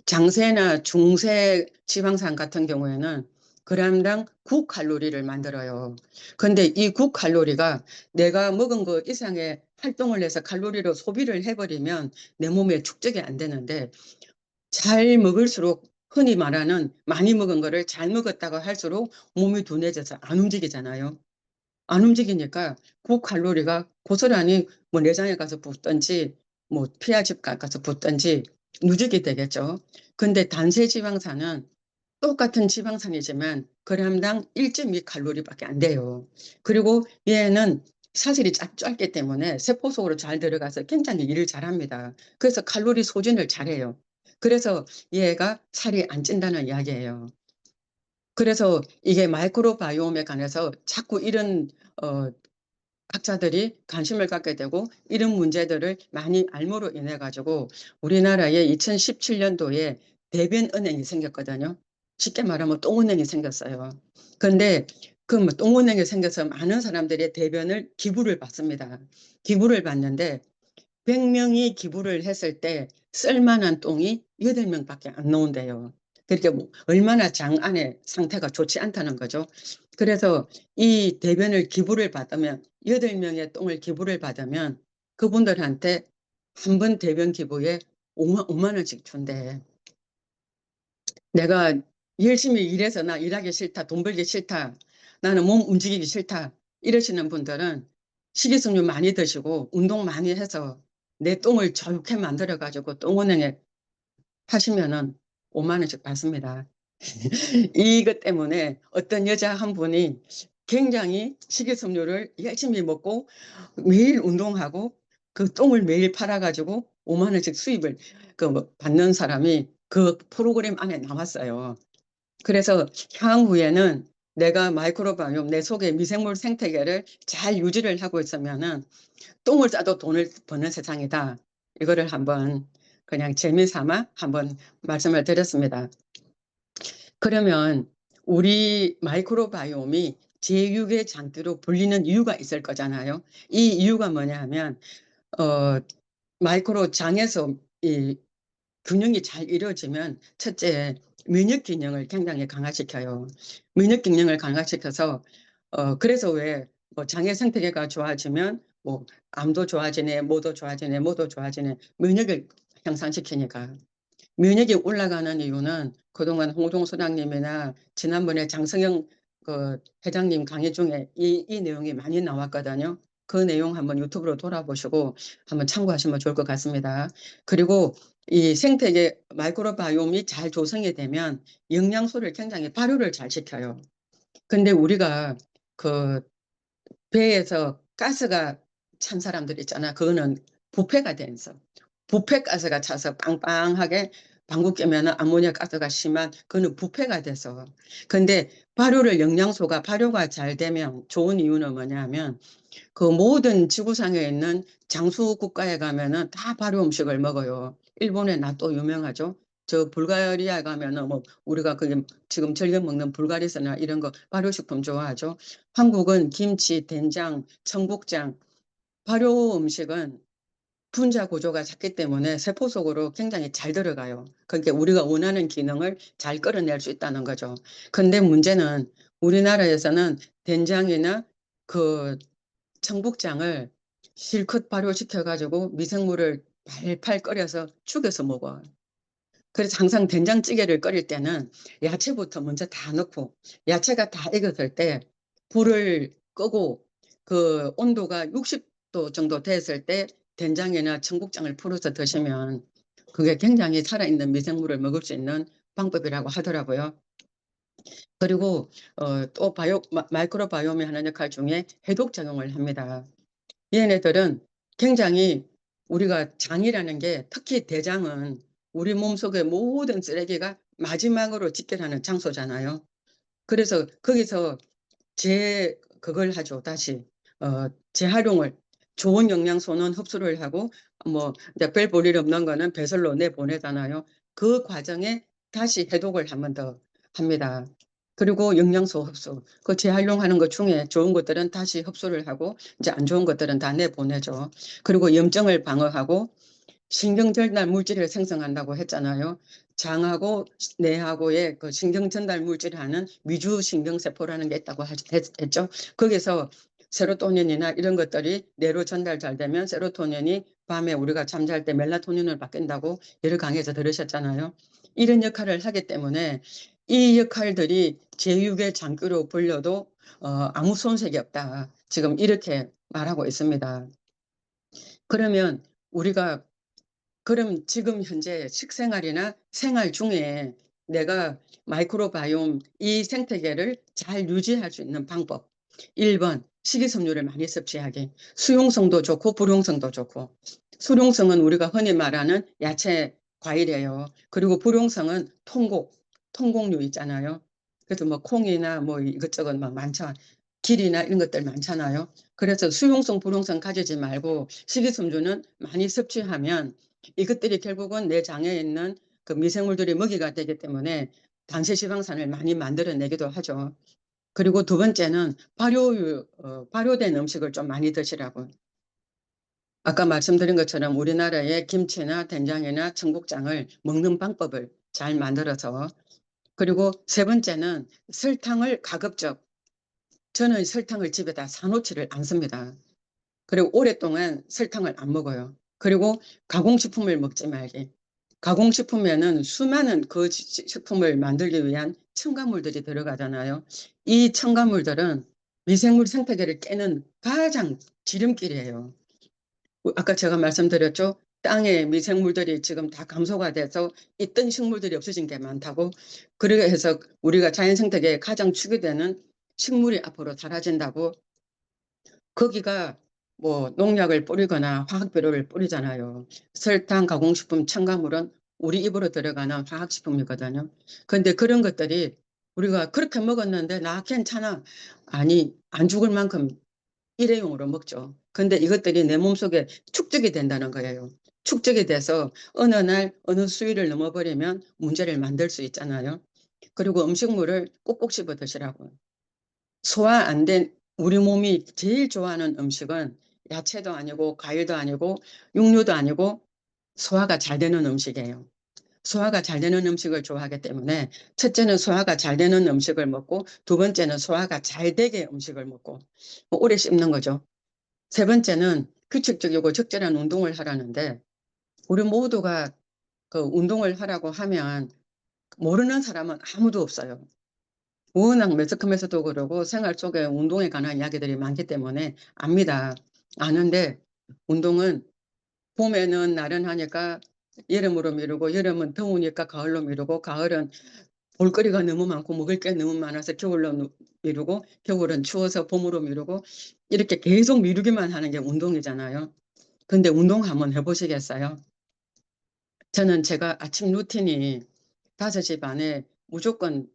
S1: 장세나 중세 지방산 같은 경우에는 그램당 9칼로리를 만들어요. 근데 이 9칼로리가 내가 먹은 거 이상의 활동을 해서 칼로리로 소비를 해버리면 내 몸에 축적이 안 되는데 잘 먹을수록 흔히 말하는 많이 먹은 거를 잘 먹었다고 할수록 몸이 둔해져서 안 움직이잖아요. 안 움직이니까 그 칼로리가 고스란히 뭐 내장에 가서 붙든지 뭐 피하집 가서 붙든지 누적이 되겠죠. 근데 단세 지방산은 똑같은 지방산이지만 그램당 1.2 칼로리밖에 안 돼요. 그리고 얘는 사슬이 짧기 때문에 세포 속으로 잘 들어가서 굉장히 일을 잘합니다. 그래서 칼로리 소진을 잘해요. 그래서 얘가 살이 안 찐다는 이야기예요. 그래서 이게 마이크로바이옴에 관해서 자꾸 이런 어 학자들이 관심을 갖게 되고 이런 문제들을 많이 알므로 인해 가지고 우리나라에 2017년도에 대변은행이 생겼거든요. 쉽게 말하면 똥은행이 생겼어요. 근데 그 뭐 똥은행이 생겨서 많은 사람들이 대변을 기부를 받습니다. 기부를 받는데 100명이 기부를 했을 때 쓸만한 똥이 8명밖에 안 나온대요. 그러니까 뭐 얼마나 장 안의 상태가 좋지 않다는 거죠. 그래서 이 대변을 기부를 받으면 8명의 똥을 기부를 받으면 그분들한테 한 번 대변 기부에 5만 원씩 준대. 내가 열심히 일해서 나 일하기 싫다, 돈 벌기 싫다, 나는 몸 움직이기 싫다 이러시는 분들은 식이섬유 많이 드시고 운동 많이 해서 내 똥을 좋게 만들어 가지고 똥은행에 파시면은 5만 원씩 받습니다. 이것 때문에 어떤 여자 한 분이 굉장히 식이섬유를 열심히 먹고 매일 운동하고 그 똥을 매일 팔아 가지고 5만 원씩 수입을 뭐 받는 사람이 그 프로그램 안에 나왔어요. 그래서 향후에는 내가 마이크로바이옴 내 속의 미생물 생태계를 잘 유지를 하고 있으면은 똥을 싸도 돈을 버는 세상이다. 이거를 한번 그냥 재미삼아 한번 말씀을 드렸습니다. 그러면 우리 마이크로바이옴이 제6의 장기로 불리는 이유가 있을 거잖아요. 이 이유가 뭐냐 하면 어 마이크로 장에서 이 균형이 잘 이루어지면 첫째 면역 기능을 굉장히 강화시켜요. 면역 기능을 강화시켜서 그래서 왜 뭐 장의 생태계가 좋아지면 뭐 암도 좋아지네, 뭐도 좋아지네, 뭐도 좋아지네 면역을 향상시키니까. 면역이 올라가는 이유는 그동안 홍종 소장님이나 지난번에 장성영 그 회장님 강의 중에 이 내용이 많이 나왔거든요. 그 내용 한번 유튜브로 돌아보시고 한번 참고하시면 좋을 것 같습니다. 그리고 이 생태계 마이크로바이옴이 잘 조성이 되면 영양소를 굉장히 발효를 잘 시켜요. 근데 우리가 그 배에서 가스가 찬 사람들 있잖아. 그거는 부패가 돼서 부패가스가 차서 빵빵하게 방구 뀌면은 암모니아 가스가 심한 그거는 부패가 돼서. 근데 발효를 영양소가 발효가 잘 되면 좋은 이유는 뭐냐면 그 모든 지구상에 있는 장수 국가에 가면은 다 발효 음식을 먹어요. 일본의 나또 유명하죠. 저 불가리아 가면은 뭐 우리가 그게 지금 즐겨 먹는 불가리스나 이런 거 발효식품 좋아하죠. 한국은 김치, 된장, 청국장, 발효 음식은 분자 구조가 작기 때문에 세포 속으로 굉장히 잘 들어가요. 그러니까 우리가 원하는 기능을 잘 끌어낼 수 있다는 거죠. 근데 문제는 우리나라에서는 된장이나 그 청국장을 실컷 발효시켜 가지고 미생물을 팔팔 끓여서 죽여서 먹어요. 그래서 항상 된장찌개를 끓일 때는 야채부터 먼저 다 넣고 야채가 다 익었을 때 불을 끄고 그 온도가 60도 정도 됐을 때 된장이나 청국장을 풀어서 드시면 그게 굉장히 살아있는 미생물을 먹을 수 있는 방법이라고 하더라고요. 그리고 또 마이크로바이옴이 하는 역할 중에 해독 작용을 합니다. 얘네들은 굉장히 우리가 장이라는 게 특히 대장은 우리 몸속의 모든 쓰레기가 마지막으로 집결하는 장소잖아요. 그래서 거기서 그걸 하죠. 다시 재활용을 좋은 영양소는 흡수를 하고 뭐 이제 별 볼일 없는 거는 배설로 내보내잖아요. 그 과정에 다시 해독을 한 번 더 합니다. 그리고 영양소 흡수. 그 재활용하는 것 중에 좋은 것들은 다시 흡수를 하고 이제 안 좋은 것들은 다 내보내죠. 그리고 염증을 방어하고 신경 전달 물질을 생성한다고 했잖아요. 장하고 뇌하고의 그 신경 전달 물질을 하는 위주 신경 세포라는 게 있다고 했죠. 거기서 세로토닌이나 이런 것들이 뇌로 전달 잘 되면 세로토닌이 밤에 우리가 잠잘 때 멜라토닌을 바뀐다고 여러 강의에서 들으셨잖아요. 이런 역할을 하기 때문에 이 역할들이 제육의 장기로 불려도 아무 손색이 없다. 지금 이렇게 말하고 있습니다. 그러면 우리가 그럼 지금 현재 식생활이나 생활 중에 내가 마이크로바이옴 이 생태계를 잘 유지할 수 있는 방법. 1번 식이섬유를 많이 섭취하기. 수용성도 좋고 불용성도 좋고. 수용성은 우리가 흔히 말하는 야채, 과일이에요. 그리고 불용성은 통곡류 있잖아요. 그래서 뭐 콩이나 뭐 이것저것 막 많죠. 길이나 이런 것들 많잖아요. 그래서 수용성, 불용성 가지지 말고 식이섬유는 많이 섭취하면 이것들이 결국은 내 장에 있는 그 미생물들이 먹이가 되기 때문에 단세지방산을 많이 만들어내기도 하죠. 그리고 두 번째는 발효된 음식을 좀 많이 드시라고. 아까 말씀드린 것처럼 우리나라의 김치나 된장이나 청국장을 먹는 방법을 잘 만들어서. 그리고 세 번째는 설탕을 가급적, 저는 설탕을 집에다 사놓지를 않습니다. 그리고 오랫동안 설탕을 안 먹어요. 그리고 가공식품을 먹지 말기. 가공식품에는 수많은 그 식품을 만들기 위한 첨가물들이 들어가잖아요. 이 첨가물들은 미생물 생태계를 깨는 가장 지름길이에요. 아까 제가 말씀드렸죠. 땅에 미생물들이 지금 다 감소가 돼서 있던 식물들이 없어진 게 많다고. 그렇게 해서 우리가 자연 생태계의 가장 축이 되는 식물이 앞으로 사라진다고. 거기가 뭐 농약을 뿌리거나 화학비료를 뿌리잖아요. 설탕, 가공식품, 첨가물은 우리 입으로 들어가는 화학식품이거든요. 근데 그런 것들이 우리가 그렇게 먹었는데 나 괜찮아. 아니, 안 죽을 만큼 일회용으로 먹죠. 근데 이것들이 내 몸속에 축적이 된다는 거예요. 축적이 돼서 어느 날 어느 수위를 넘어버리면 문제를 만들 수 있잖아요. 그리고 음식물을 꼭꼭 씹어 드시라고. 소화 안 된 우리 몸이 제일 좋아하는 음식은 야채도 아니고 과일도 아니고 육류도 아니고 소화가 잘 되는 음식이에요. 소화가 잘 되는 음식을 좋아하기 때문에 첫째는 소화가 잘 되는 음식을 먹고 두 번째는 소화가 잘 되게 음식을 먹고 뭐 오래 씹는 거죠. 세 번째는 규칙적이고 적절한 운동을 하라는데 우리 모두가 그 운동을 하라고 하면 모르는 사람은 아무도 없어요. 워낙 매스컴에서도 그러고 생활 속에 운동에 관한 이야기들이 많기 때문에 압니다. 아는데 운동은 봄에는 나른하니까 여름으로 미루고 여름은 더우니까 가을로 미루고 가을은 볼거리가 너무 많고 먹을 게 너무 많아서 겨울로 미루고 겨울은 추워서 봄으로 미루고 이렇게 계속 미루기만 하는 게 운동이잖아요. 근데 운동 한번 해보시겠어요? 저는 제가 아침 루틴이 5시 반에 무조건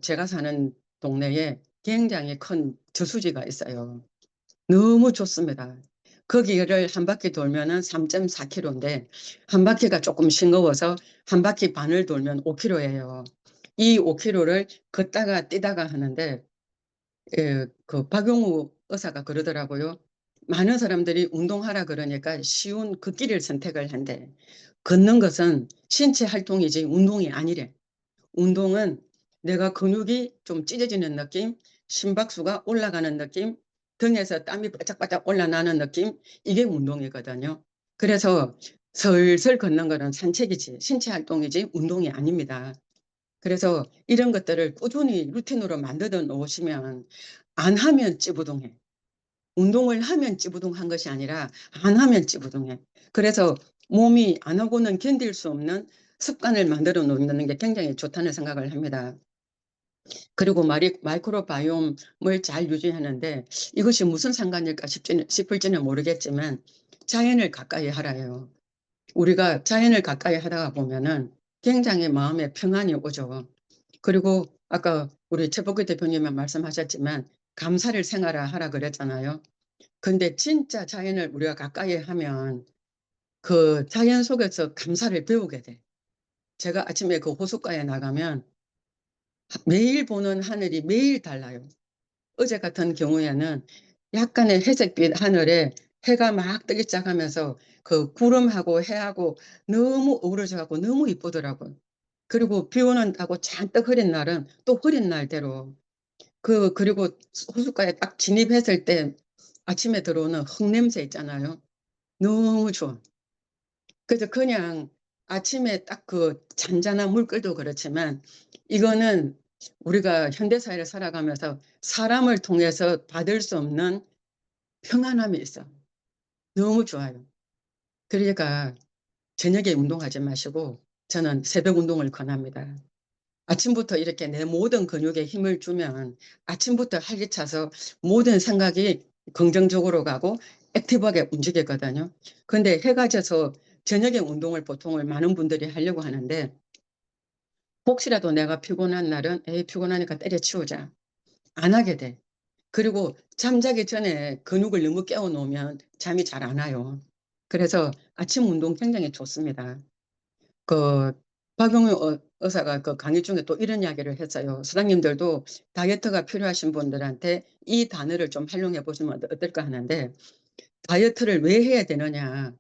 S1: 제가 사는 동네에 굉장히 큰 저수지가 있어요. 너무 좋습니다. 거기를 한 바퀴 돌면은 3.4km인데 한 바퀴가 조금 싱거워서 한 바퀴 반을 돌면 5km예요. 이 5km를 걷다가 뛰다가 하는데 그 박용우 의사가 그러더라고요. 많은 사람들이 운동하라 그러니까 쉬운 걷기를 선택을 한대. 걷는 것은 신체 활동이지 운동이 아니래. 운동은 내가 근육이 좀 찢어지는 느낌, 심박수가 올라가는 느낌, 등에서 땀이 바짝바짝 올라나는 느낌, 이게 운동이거든요. 그래서 슬슬 걷는 거는 산책이지 신체 활동이지 운동이 아닙니다. 그래서 이런 것들을 꾸준히 루틴으로 만들어 놓으시면 안 하면 찌부둥해. 운동을 하면 찌부둥한 것이 아니라 안 하면 찌부둥해. 그래서 몸이 안 하고는 견딜 수 없는 습관을 만들어 놓는 게 굉장히 좋다는 생각을 합니다. 그리고 마이크로바이옴을 잘 유지하는데 이것이 무슨 상관일까 싶을지는 모르겠지만 자연을 가까이 하라요. 우리가 자연을 가까이 하다가 보면은 굉장히 마음에 평안이 오죠. 그리고 아까 우리 최복규 대표님은 말씀하셨지만 감사를 생활하라 그랬잖아요. 근데 진짜 자연을 우리가 가까이 하면 그 자연 속에서 감사를 배우게 돼. 제가 아침에 그 호숫가에 나가면 매일 보는 하늘이 매일 달라요. 어제 같은 경우에는 약간의 회색빛 하늘에 해가 막 뜨기 시작하면서 그 구름하고 해하고 너무 어우러져 갖고 너무 이쁘더라고요. 그리고 비 오는다고 잔뜩 흐린 날은 또 흐린 날대로 그리고 호숫가에 딱 진입했을 때 아침에 들어오는 흙냄새 있잖아요. 너무 좋아. 그래서 그냥 아침에 딱 그 잔잔한 물결도 그렇지만 이거는 우리가 현대사회를 살아가면서 사람을 통해서 받을 수 없는 평안함이 있어. 너무 좋아요. 그러니까 저녁에 운동하지 마시고 저는 새벽 운동을 권합니다. 아침부터 이렇게 내 모든 근육에 힘을 주면 아침부터 활기차서 모든 생각이 긍정적으로 가고 액티브하게 움직이거든요. 근데 해가 져서 저녁에 운동을 보통을 많은 분들이 하려고 하는데 혹시라도 내가 피곤한 날은 에이 피곤하니까 때려치우자. 안 하게 돼. 그리고 잠자기 전에 근육을 너무 깨워 놓으면 잠이 잘 안 와요. 그래서 아침 운동 굉장히 좋습니다. 그 박용우 의사가 그 강의 중에 또 이런 이야기를 했어요. 소장님들도 다이어트가 필요하신 분들한테 이 단어를 좀 활용해 보시면 어떨까 하는데 다이어트를 왜 해야 되느냐.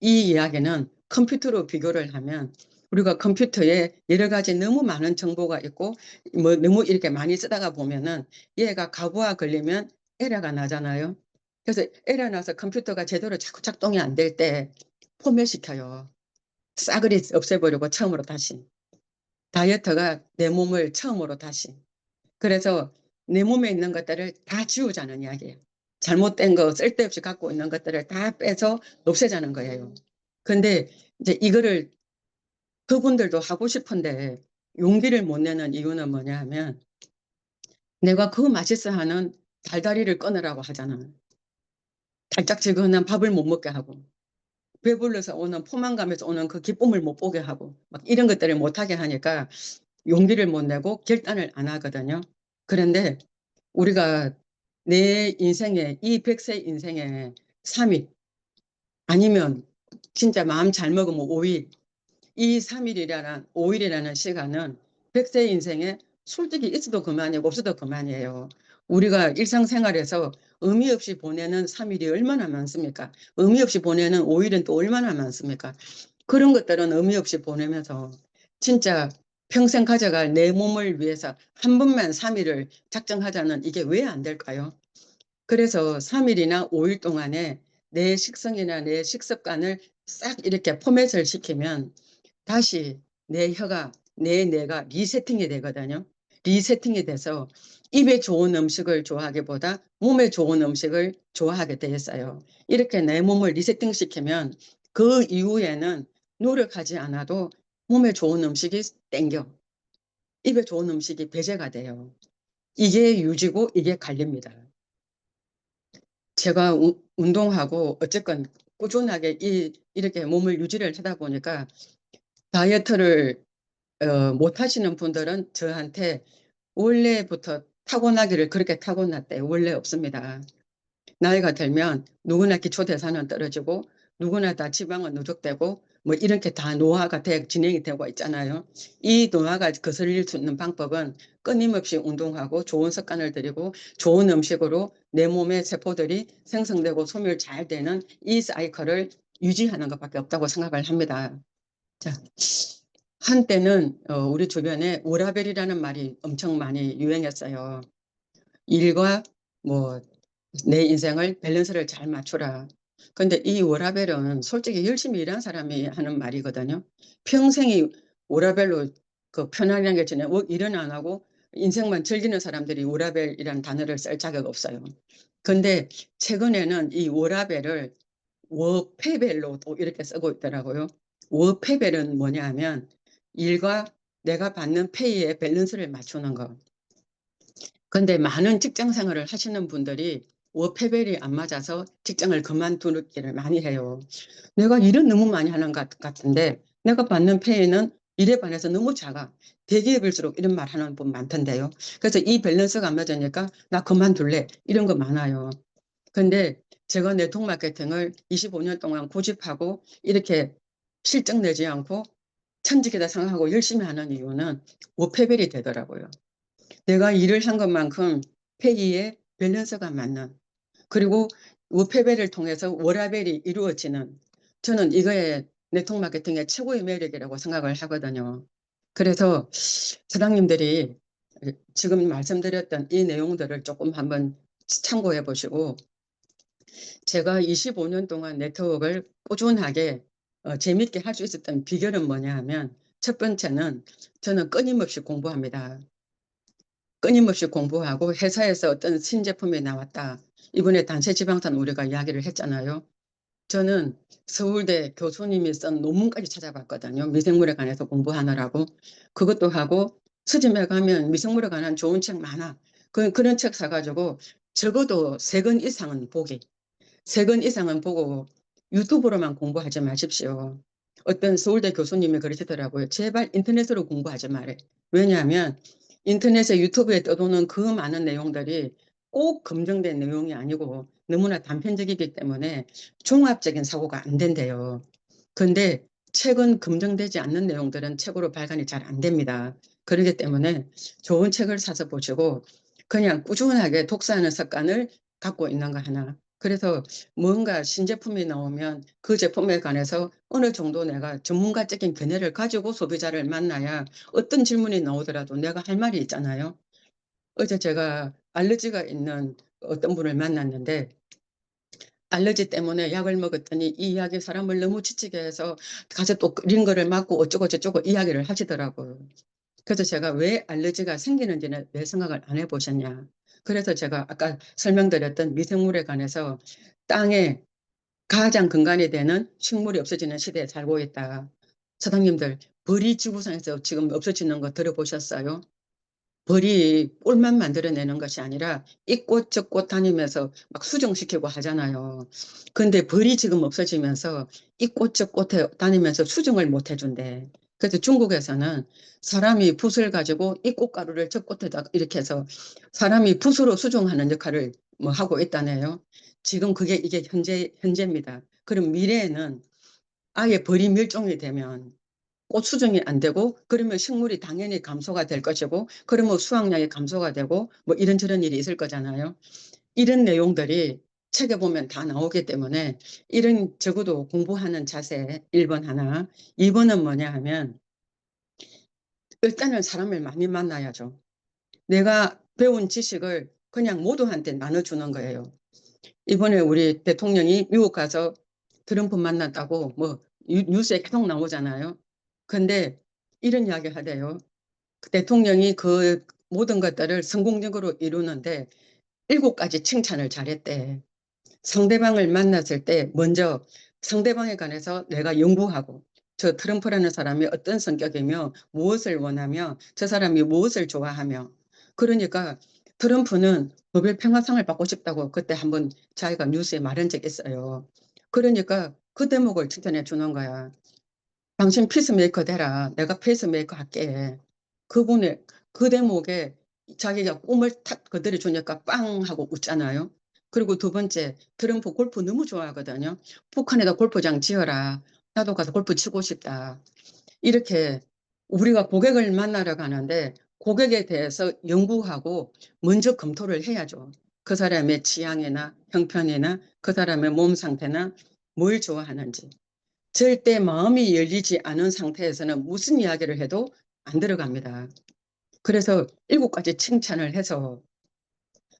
S1: 이 이야기는 컴퓨터로 비교를 하면 우리가 컴퓨터에 여러 가지 너무 많은 정보가 있고 뭐 너무 이렇게 많이 쓰다가 보면은 얘가 과부하 걸리면 에러가 나잖아요. 그래서 에러 나서 컴퓨터가 제대로 자꾸 작동이 안 될 때 포맷시켜요. 싸그리 없애버리고 처음으로 다시. 다이어트가 내 몸을 처음으로 다시. 그래서 내 몸에 있는 것들을 다 지우자는 이야기예요. 잘못된 거 쓸데없이 갖고 있는 것들을 다 빼서 없애자는 거예요. 근데 이제 이거를 그분들도 하고 싶은데 용기를 못 내는 이유는 뭐냐 하면 내가 그 맛있어 하는 달다리를 끊으라고 하잖아. 달짝지근한 밥을 못 먹게 하고 배불러서 오는 포만감에서 오는 그 기쁨을 못 보게 하고 막 이런 것들을 못 하게 하니까 용기를 못 내고 결단을 안 하거든요. 그런데 우리가 내 인생에 이 100세 인생에 3일 아니면 진짜 마음 잘 먹으면 5일 이 3일이라는 5일이라는 시간은 100세 인생에 솔직히 있어도 그만이고 없어도 그만이에요. 우리가 일상생활에서 의미 없이 보내는 3일이 얼마나 많습니까? 의미 없이 보내는 5일은 또 얼마나 많습니까? 그런 것들은 의미 없이 보내면서 진짜 평생 가져갈 내 몸을 위해서 한 번만 3일을 작정하자는 이게 왜 안 될까요? 그래서 3일이나 5일 동안에 내 식성이나 내 식습관을 싹 이렇게 포맷을 시키면 다시 내 혀가 내 뇌가 리세팅이 되거든요. 리세팅이 돼서 입에 좋은 음식을 좋아하기보다 몸에 좋은 음식을 좋아하게 되었어요. 이렇게 내 몸을 리세팅 시키면 그 이후에는 노력하지 않아도 몸에 좋은 음식이 땡겨. 입에 좋은 음식이 배제가 돼요. 이게 유지고 이게 관리입니다. 제가 운동하고 어쨌건 꾸준하게 이렇게 몸을 유지를 하다 보니까 다이어트를 못 하시는 분들은 저한테 원래부터 타고나기를 그렇게 타고났대요. 원래 없습니다. 나이가 들면 누구나 기초 대사는 떨어지고 누구나 다 지방은 누적되고 뭐 이렇게 다 노화가 진행이 되고 있잖아요. 이 노화가 거슬릴 수 있는 방법은 끊임없이 운동하고 좋은 습관을 들이고 좋은 음식으로 내 몸의 세포들이 생성되고 소멸 잘 되는 이 사이클을 유지하는 것밖에 없다고 생각을 합니다. 자, 한때는 우리 주변에 워라밸이라는 말이 엄청 많이 유행했어요. 일과 뭐 내 인생을 밸런스를 잘 맞추라. 근데 이 워라밸은 솔직히 열심히 일한 사람이 하는 말이거든요. 평생이 워라밸로 그 편안하게 지내고 일은 안 하고 인생만 즐기는 사람들이 워라밸이라는 단어를 쓸 자격 없어요. 근데 최근에는 이 워라밸을 워페밸로 또 이렇게 쓰고 있더라고요. 워페밸은 뭐냐 하면 일과 내가 받는 페이의 밸런스를 맞추는 거. 근데 많은 직장 생활을 하시는 분들이 워페밸이 안 맞아서 직장을 그만두기를 많이 해요. 내가 일은 너무 많이 하는 것 같은데 내가 받는 페이는 일에 반해서 너무 작아. 대기업일수록 이런 말 하는 분 많던데요. 그래서 이 밸런스가 안 맞으니까 나 그만둘래. 이런 거 많아요. 근데 제가 네트워크 마케팅을 25년 동안 고집하고 이렇게 실적 내지 않고 천직이다 생각하고 열심히 하는 이유는 워페밸이 되더라고요. 내가 일을 한 것만큼 페이에 밸런스가 맞는, 그리고 워페밸을 통해서 워라밸이 이루어지는, 저는 이거에 네트워크 마케팅의 최고의 매력이라고 생각을 하거든요. 그래서 사장님들이 지금 말씀드렸던 이 내용들을 조금 한번 참고해 보시고, 제가 25년 동안 네트워크를 꾸준하게 재밌게 할 수 있었던 비결은 뭐냐 하면, 첫 번째는 저는 끊임없이 공부합니다. 끊임없이 공부하고 회사에서 어떤 신제품이 나왔다. 이번에 단체지방산 우리가 이야기를 했잖아요. 저는 서울대 교수님이 쓴 논문까지 찾아봤거든요. 미생물에 관해서 공부하느라고. 그것도 하고 서점에 가면 미생물에 관한 좋은 책 많아. 그런 책 사가지고 적어도 3권 이상은 보기. 3권 이상은 보고 유튜브로만 공부하지 마십시오. 어떤 서울대 교수님이 그러시더라고요. 제발 인터넷으로 공부하지 말래. 왜냐하면 인터넷에 유튜브에 떠도는 그 많은 내용들이 꼭 검증된 내용이 아니고 너무나 단편적이기 때문에 종합적인 사고가 안 된대요. 근데 책은 검증되지 않는 내용들은 책으로 발간이 잘 안 됩니다. 그렇기 때문에 좋은 책을 사서 보시고 그냥 꾸준하게 독서하는 습관을 갖고 있는 거 하나. 그래서 뭔가 신제품이 나오면 그 제품에 관해서 어느 정도 내가 전문가적인 견해를 가지고 소비자를 만나야 어떤 질문이 나오더라도 내가 할 말이 있잖아요. 어제 제가 알러지가 있는 어떤 분을 만났는데 알러지 때문에 약을 먹었더니 이 약이 사람을 너무 지치게 해서 가서 또 끓인 거를 맞고 어쩌고 저쩌고 이야기를 하시더라고요. 그래서 제가 왜 알러지가 생기는지는 왜 생각을 안 해보셨냐. 그래서 제가 아까 설명드렸던 미생물에 관해서 땅에 가장 근간이 되는 식물이 없어지는 시대에 살고 있다. 사장님들, 벌이 지구상에서 지금 없어지는 거 들어보셨어요? 벌이 꿀만 만들어내는 것이 아니라 이 꽃 저 꽃 다니면서 막 수정시키고 하잖아요. 근데 벌이 지금 없어지면서 이 꽃 저 꽃에 다니면서 수정을 못 해준대. 그래서 중국에서는 사람이 붓을 가지고 이 꽃가루를 저 꽃에다 이렇게 해서 사람이 붓으로 수정하는 역할을 뭐 하고 있다네요. 지금 그게 이게 현재입니다. 그럼 미래에는 아예 벌이 멸종이 되면 꽃 수정이 안 되고 그러면 식물이 당연히 감소가 될 것이고 그러면 수확량이 감소가 되고 뭐 이런저런 일이 있을 거잖아요. 이런 내용들이 책에 보면 다 나오기 때문에 이런 적어도 공부하는 자세 1번 하나. 2번은 뭐냐 하면 일단은 사람을 많이 만나야죠. 내가 배운 지식을 그냥 모두한테 나눠주는 거예요. 이번에 우리 대통령이 미국 가서 트럼프 만났다고 뭐 뉴스에 계속 나오잖아요. 근데 이런 이야기 하대요. 그 대통령이 그 모든 것들을 성공적으로 이루는데 7가지 칭찬을 잘했대. 상대방을 만났을 때 먼저 상대방에 관해서 내가 연구하고 저 트럼프라는 사람이 어떤 성격이며 무엇을 원하며 저 사람이 무엇을 좋아하며 그러니까 트럼프는 노벨 평화상을 받고 싶다고 그때 한번 자기가 뉴스에 말한 적이 있어요. 그러니까 그 대목을 칭찬해 주는 거야. "당신 피스메이커 되라. 내가 페이스메이커 할게." 그분의 그 대목에 자기가 꿈을 탁 건드려 주니까 빵 하고 웃잖아요. 그리고 두 번째, 트럼프 골프 너무 좋아하거든요. "북한에다 골프장 지어라. 나도 가서 골프 치고 싶다." 이렇게 우리가 고객을 만나러 가는데 고객에 대해서 연구하고 먼저 검토를 해야죠. 그 사람의 취향이나 형편이나 그 사람의 몸 상태나 뭘 좋아하는지. 절대 마음이 열리지 않은 상태에서는 무슨 이야기를 해도 안 들어갑니다. 그래서 7가지 칭찬을 해서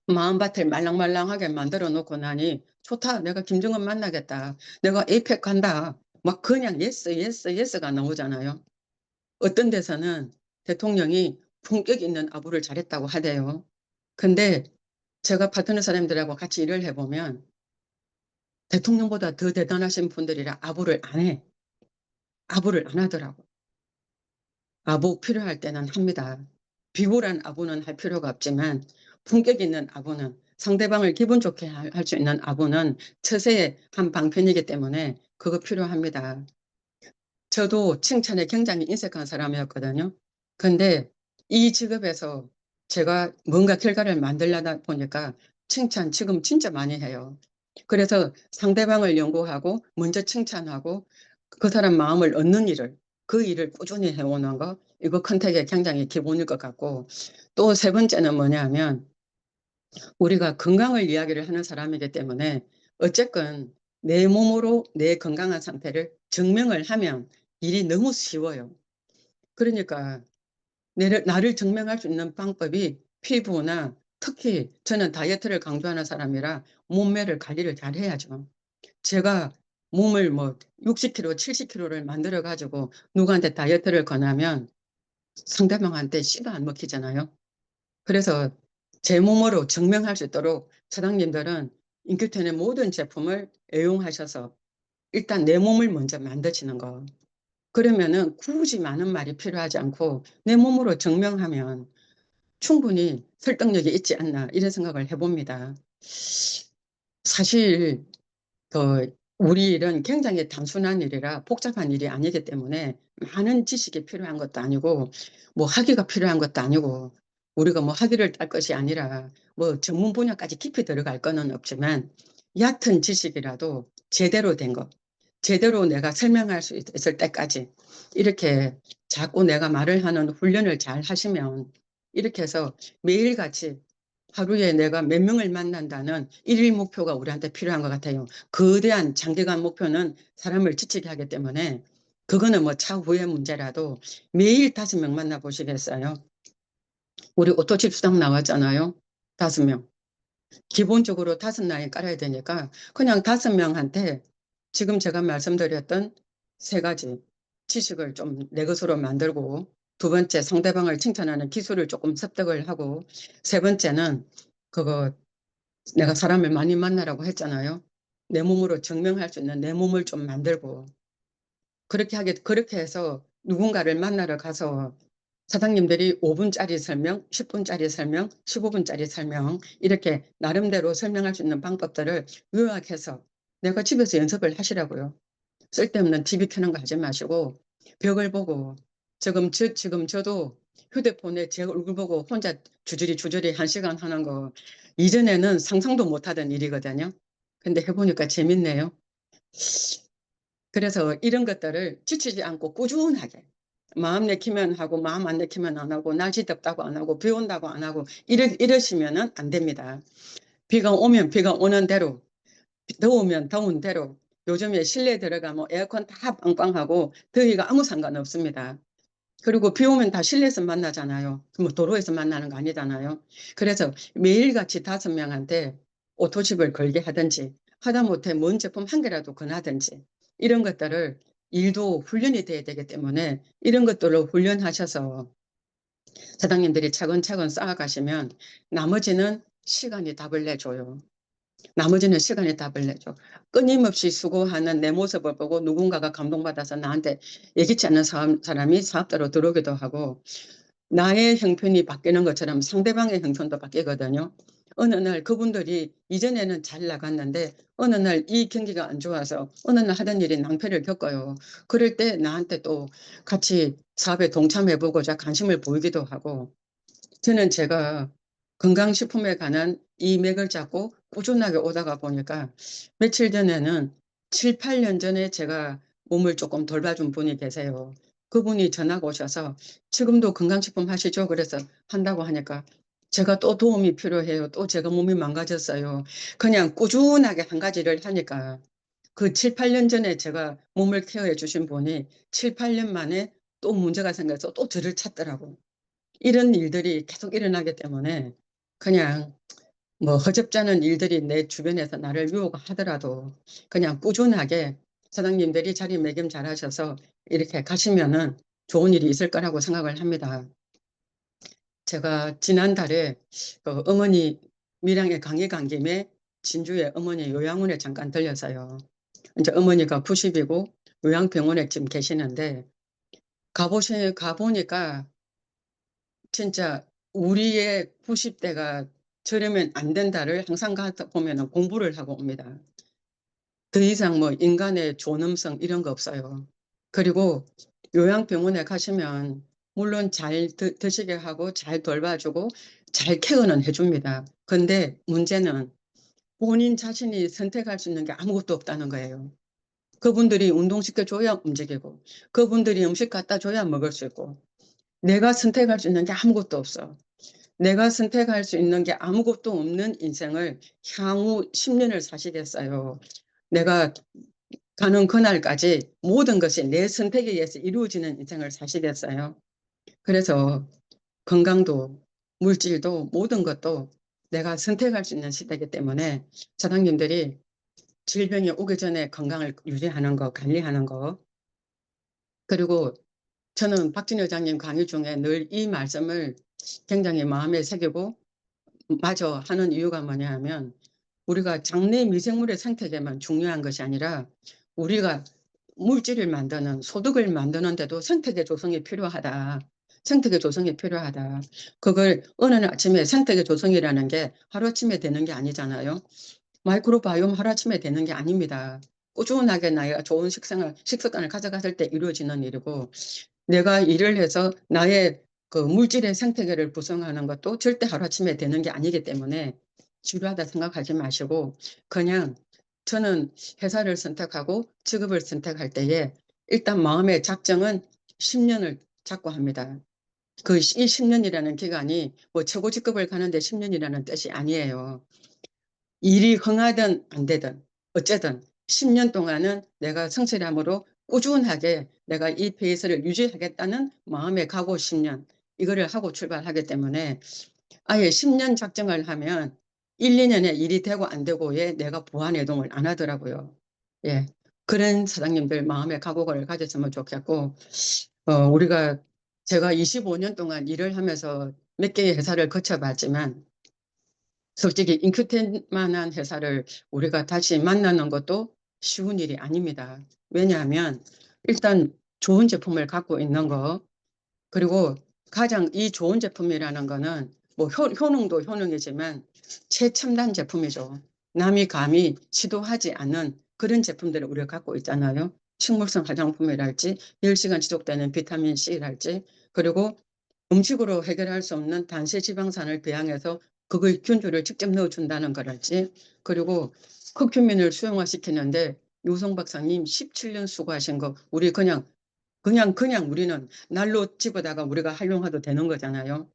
S1: 마음밭을 말랑말랑하게 만들어 놓고 나니 "좋다. 내가 김정은 만나겠다. 내가 에이펙 간다." 막 그냥 예스, 예스, 예스가 나오잖아요. 어떤 데서는 대통령이 품격 있는 아부를 잘했다고 하대요. 근데 제가 파트너 사람들하고 같이 일을 해 보면 대통령보다 더 대단하신 분들이라 아부를 안 해. 아부를 안 하더라고. 아부 필요할 때는 합니다. 비굴한 아부는 할 필요가 없지만 품격 있는 아부는, 상대방을 기분 좋게 할 수 있는 아부는 처세의 한 방편이기 때문에 그거 필요합니다. 저도 칭찬에 굉장히 인색한 사람이었거든요. 근데 이 직업에서 제가 뭔가 결과를 만들려다 보니까 칭찬 지금 진짜 많이 해요. 그래서 상대방을 연구하고 먼저 칭찬하고 그 사람 마음을 얻는 일을, 그 일을 꾸준히 해 오는 거, 이거 컨택의 굉장히 기본일 것 같고, 또 세 번째는 뭐냐면 우리가 건강을 이야기를 하는 사람이기 때문에 어쨌건 내 몸으로 내 건강한 상태를 증명을 하면 일이 너무 쉬워요. 그러니까 나를 증명할 수 있는 방법이 피부나, 특히 저는 다이어트를 강조하는 사람이라 몸매를 관리를 잘 해야죠. 제가 몸을 뭐 60kg, 70kg를 만들어 가지고 누구한테 다이어트를 권하면 상대방한테 씨도 안 먹히잖아요. 그래서 제 몸으로 증명할 수 있도록 사장님들은 인큐텐의 모든 제품을 애용하셔서 일단 내 몸을 먼저 만드시는 거. 그러면은 굳이 많은 말이 필요하지 않고 내 몸으로 증명하면 충분히 설득력이 있지 않나, 이런 생각을 해 봅니다. 사실 우리 일은 굉장히 단순한 일이라 복잡한 일이 아니기 때문에 많은 지식이 필요한 것도 아니고 뭐 학위가 필요한 것도 아니고 우리가 뭐 학위를 딸 것이 아니라 뭐 전문 분야까지 깊이 들어갈 거는 없지만 얕은 지식이라도 제대로 된 거, 제대로 내가 설명할 수 있을 때까지 이렇게 자꾸 내가 말을 하는 훈련을 잘 하시면 이렇게 해서 매일같이 하루에 내가 몇 명을 만난다는 일일 목표가 우리한테 필요한 것 같아요. 거대한 장기간 목표는 사람을 지치게 하기 때문에 그거는 뭐 차후의 문제라도 매일 5명 만나 보시겠어요? 우리 오토칩 수당 나왔잖아요. 5명. 기본적으로 5라인 깔아야 되니까 그냥 5명한테 지금 제가 말씀드렸던 3가지 지식을 좀 내 것으로 만들고, 두 번째 상대방을 칭찬하는 기술을 조금 습득을 하고, 세 번째는 그거 내가 사람을 많이 만나라고 했잖아요. 내 몸으로 증명할 수 있는 내 몸을 좀 만들고, 그렇게 해서 누군가를 만나러 가서 사장님들이 5분짜리 설명, 10분짜리 설명, 15분짜리 설명, 이렇게 나름대로 설명할 수 있는 방법들을 요약해서 내가 집에서 연습을 하시라고요. 쓸데없는 TV 켜는 거 하지 마시고 벽을 보고, 지금 저도 휴대폰에 제 얼굴 보고 혼자 주저리 주저리 1시간 하는 거 이전에는 상상도 못 하던 일이거든요. 근데 해 보니까 재밌네요. 그래서 이런 것들을 지치지 않고 꾸준하게 마음 내키면 하고 마음 안 내키면 안 하고, 날씨 덥다고 안 하고 비 온다고 안 하고 이러시면은 안 됩니다. 비가 오면 비가 오는 대로, 더우면 더운 대로. 요즘에 실내에 들어가면 에어컨 다 빵빵하고 더위가 아무 상관없습니다. 그리고 비 오면 다 실내에서 만나잖아요. 뭐 도로에서 만나는 거 아니잖아요. 그래서 매일같이 5명한테 오토십을 걸게 하든지 하다못해 먼 제품 1개라도 권하든지 이런 것들을, 일도 훈련이 돼야 되기 때문에 이런 것들로 훈련하셔서 사장님들이 차근차근 쌓아가시면 나머지는 시간이 답을 내줘요. 나머지는 시간이 답을 내줘. 끊임없이 수고하는 내 모습을 보고 누군가가 감동받아서 나한테 예기치 않은 사람이 사업자로 들어오기도 하고, 나의 형편이 바뀌는 것처럼 상대방의 형편도 바뀌거든요. 어느 날 그분들이 이전에는 잘 나갔는데 어느 날 이 경기가 안 좋아서 어느 날 하던 일이 낭패를 겪어요. 그럴 때 나한테 또 같이 사업에 동참해 보고자 관심을 보이기도 하고, 저는 제가 건강식품에 관한 이 맥을 잡고 꾸준하게 오다가 보니까 며칠 전에는 7-8년 전에 제가 몸을 조금 돌봐준 분이 계세요. 그분이 전화가 오셔서 "지금도 건강식품 하시죠?" 그래서 한다고 하니까 제가 또 도움이 필요해요. 또 제가 몸이 망가졌어요. 그냥 꾸준하게 한 가지를 하니까 그 7-8년 전에 제가 몸을 케어해 주신 분이 7-8년 만에 또 문제가 생겨서 또 저를 찾더라고요. 이런 일들이 계속 일어나기 때문에 그냥 뭐 허접지 않은 일들이 내 주변에서 나를 유혹하더라도 그냥 꾸준하게 사장님들이 자리매김 잘하셔서 이렇게 가시면은 좋은 일이 있을 거라고 생각을 합니다. 제가 지난달에 그 어머니 밀양에 강의 간 김에 진주에 어머니 요양원에 잠깐 들렸어요. 인제 어머니가 90 이고 요양병원에 지금 계시는데 가 보니까 진짜 우리의 90 대가 '저러면 안 된다.'를 항상 가다 보면은 공부를 하고 옵니다. 더 이상 뭐 인간의 존엄성 이런 거 없어요. 그리고 요양병원에 가시면 물론 잘 드시게 하고 잘 돌봐 주고 잘 케어는 해 줍니다. 근데 문제는 본인 자신이 선택할 수 있는 게 아무것도 없다는 거예요. 그분들이 운동시켜 줘야 움직이고 그분들이 음식 갖다 줘야 먹을 수 있고 내가 선택할 수 있는 게 아무것도 없어. 내가 선택할 수 있는 게 아무것도 없는 인생을 향후 10 년을 사시겠어요. 내가 가는 그날까지 모든 것이 내 선택에 의해서 이루어지는 인생을 사시겠어요. 그래서 건강도 물질도 모든 것도 내가 선택할 수 있는 시대이기 때문에 사장님들이 질병이 오기 전에 건강을 유지하는 거, 관리하는 거, 그리고 저는 박진희 회장님 강의 중에 늘 이 말씀을 굉장히 마음에 새기고 맞아 하는 이유가 뭐냐 하면 우리가 장내 미생물의 생태계만 중요한 것이 아니라 우리가 물질을 만드는 소득을 만드는 데도 생태계 조성이 필요하다. 생태계 조성이 필요하다. 그걸 어느 날 아침에 생태계 조성이라는 게 하루아침에 되는 게 아니잖아요. 마이크로바이옴 하루아침에 되는 게 아닙니다. 꾸준하게 나의 좋은 식습관을 가져갔을 때 이루어지는 일이고, 내가 일을 해서 나의 그 물질의 생태계를 구성하는 것도 절대 하루아침에 되는 게 아니기 때문에 지루하다 생각하지 마시고 그냥, 저는 회사를 선택하고 직업을 선택할 때에 일단 마음의 작정은 10 년을 잡고 합니다. 이 10 년이라는 기간이 뭐 최고 직급을 가는데 10 년이라는 뜻이 아니에요. 일이 흥하든 안 되든 어쨌든 10년 동안은 내가 성실함으로 꾸준하게 내가 이 페이스를 유지하겠다는 마음의 각오 10 년, 이거를 하고 출발하기 때문에 아예 10년 작정을 하면 1-2 년에 일이 되고 안 되고에 내가 보완 해동을 안 하더라고요. 예. 그런 사장님들 마음의 각오를 가졌으면 좋겠고, 우리가 제가 25년 동안 일을 하면서 몇 개의 회사를 거쳐 봤지만 솔직히 인큐텐 만한 회사를 우리가 다시 만나는 것도 쉬운 일이 아닙니다. 왜냐하면 일단 좋은 제품을 갖고 있는 거, 그리고 가장 이 좋은 제품이라는 거는 뭐 효능도 효능이지만 최첨단 제품이죠. 남이 감히 시도하지 않은 그런 제품들을 우리가 갖고 있잖아요. 식물성 화장품이랄지 10시간 지속되는 비타민 C랄지, 그리고 음식으로 해결할 수 없는 단체 지방산을 배양해서 그걸 균주를 직접 넣어 준다는 거랄지, 그리고 커큐민을 수용화시키는데 유성 박사님 17년 수고하신 거 우리 그냥 우리는 날로 집어다가 우리가 활용해도 되는 거잖아요.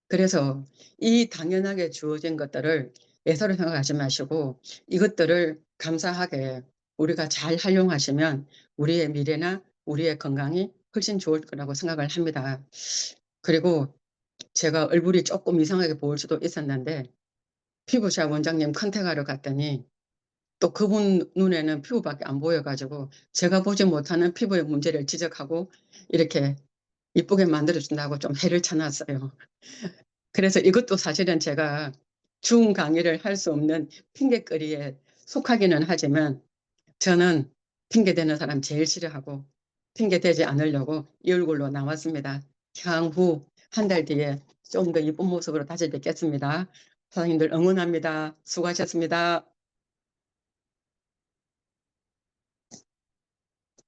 S1: 그래서 이 당연하게 주어진 것들을 예사로 생각하지 마시고 이것들을 감사하게 우리가 잘 활용하시면 우리의 미래나 우리의 건강이 훨씬 좋을 거라고 생각을 합니다. 그리고 제가 얼굴이 조금 이상하게 보일 수도 있었는데 피부과 원장님 컨택하러 갔더니 또 그분 눈에는 피부밖에 안 보여 가지고 제가 보지 못하는 피부의 문제를 지적하고 이렇게 이쁘게 만들어 준다고 좀 해를 쳐 놨어요. 그래서 이것도 사실은 제가 중 강의를 할 수 없는 핑곗거리에 속하기는 하지만 저는 핑계 대는 사람 제일 싫어하고 핑계 대지 않으려고 이 얼굴로 나왔습니다. 향후 한 달 뒤에 좀 더 이쁜 모습으로 다시 뵙겠습니다. 사장님들 응원합니다. 수고하셨습니다.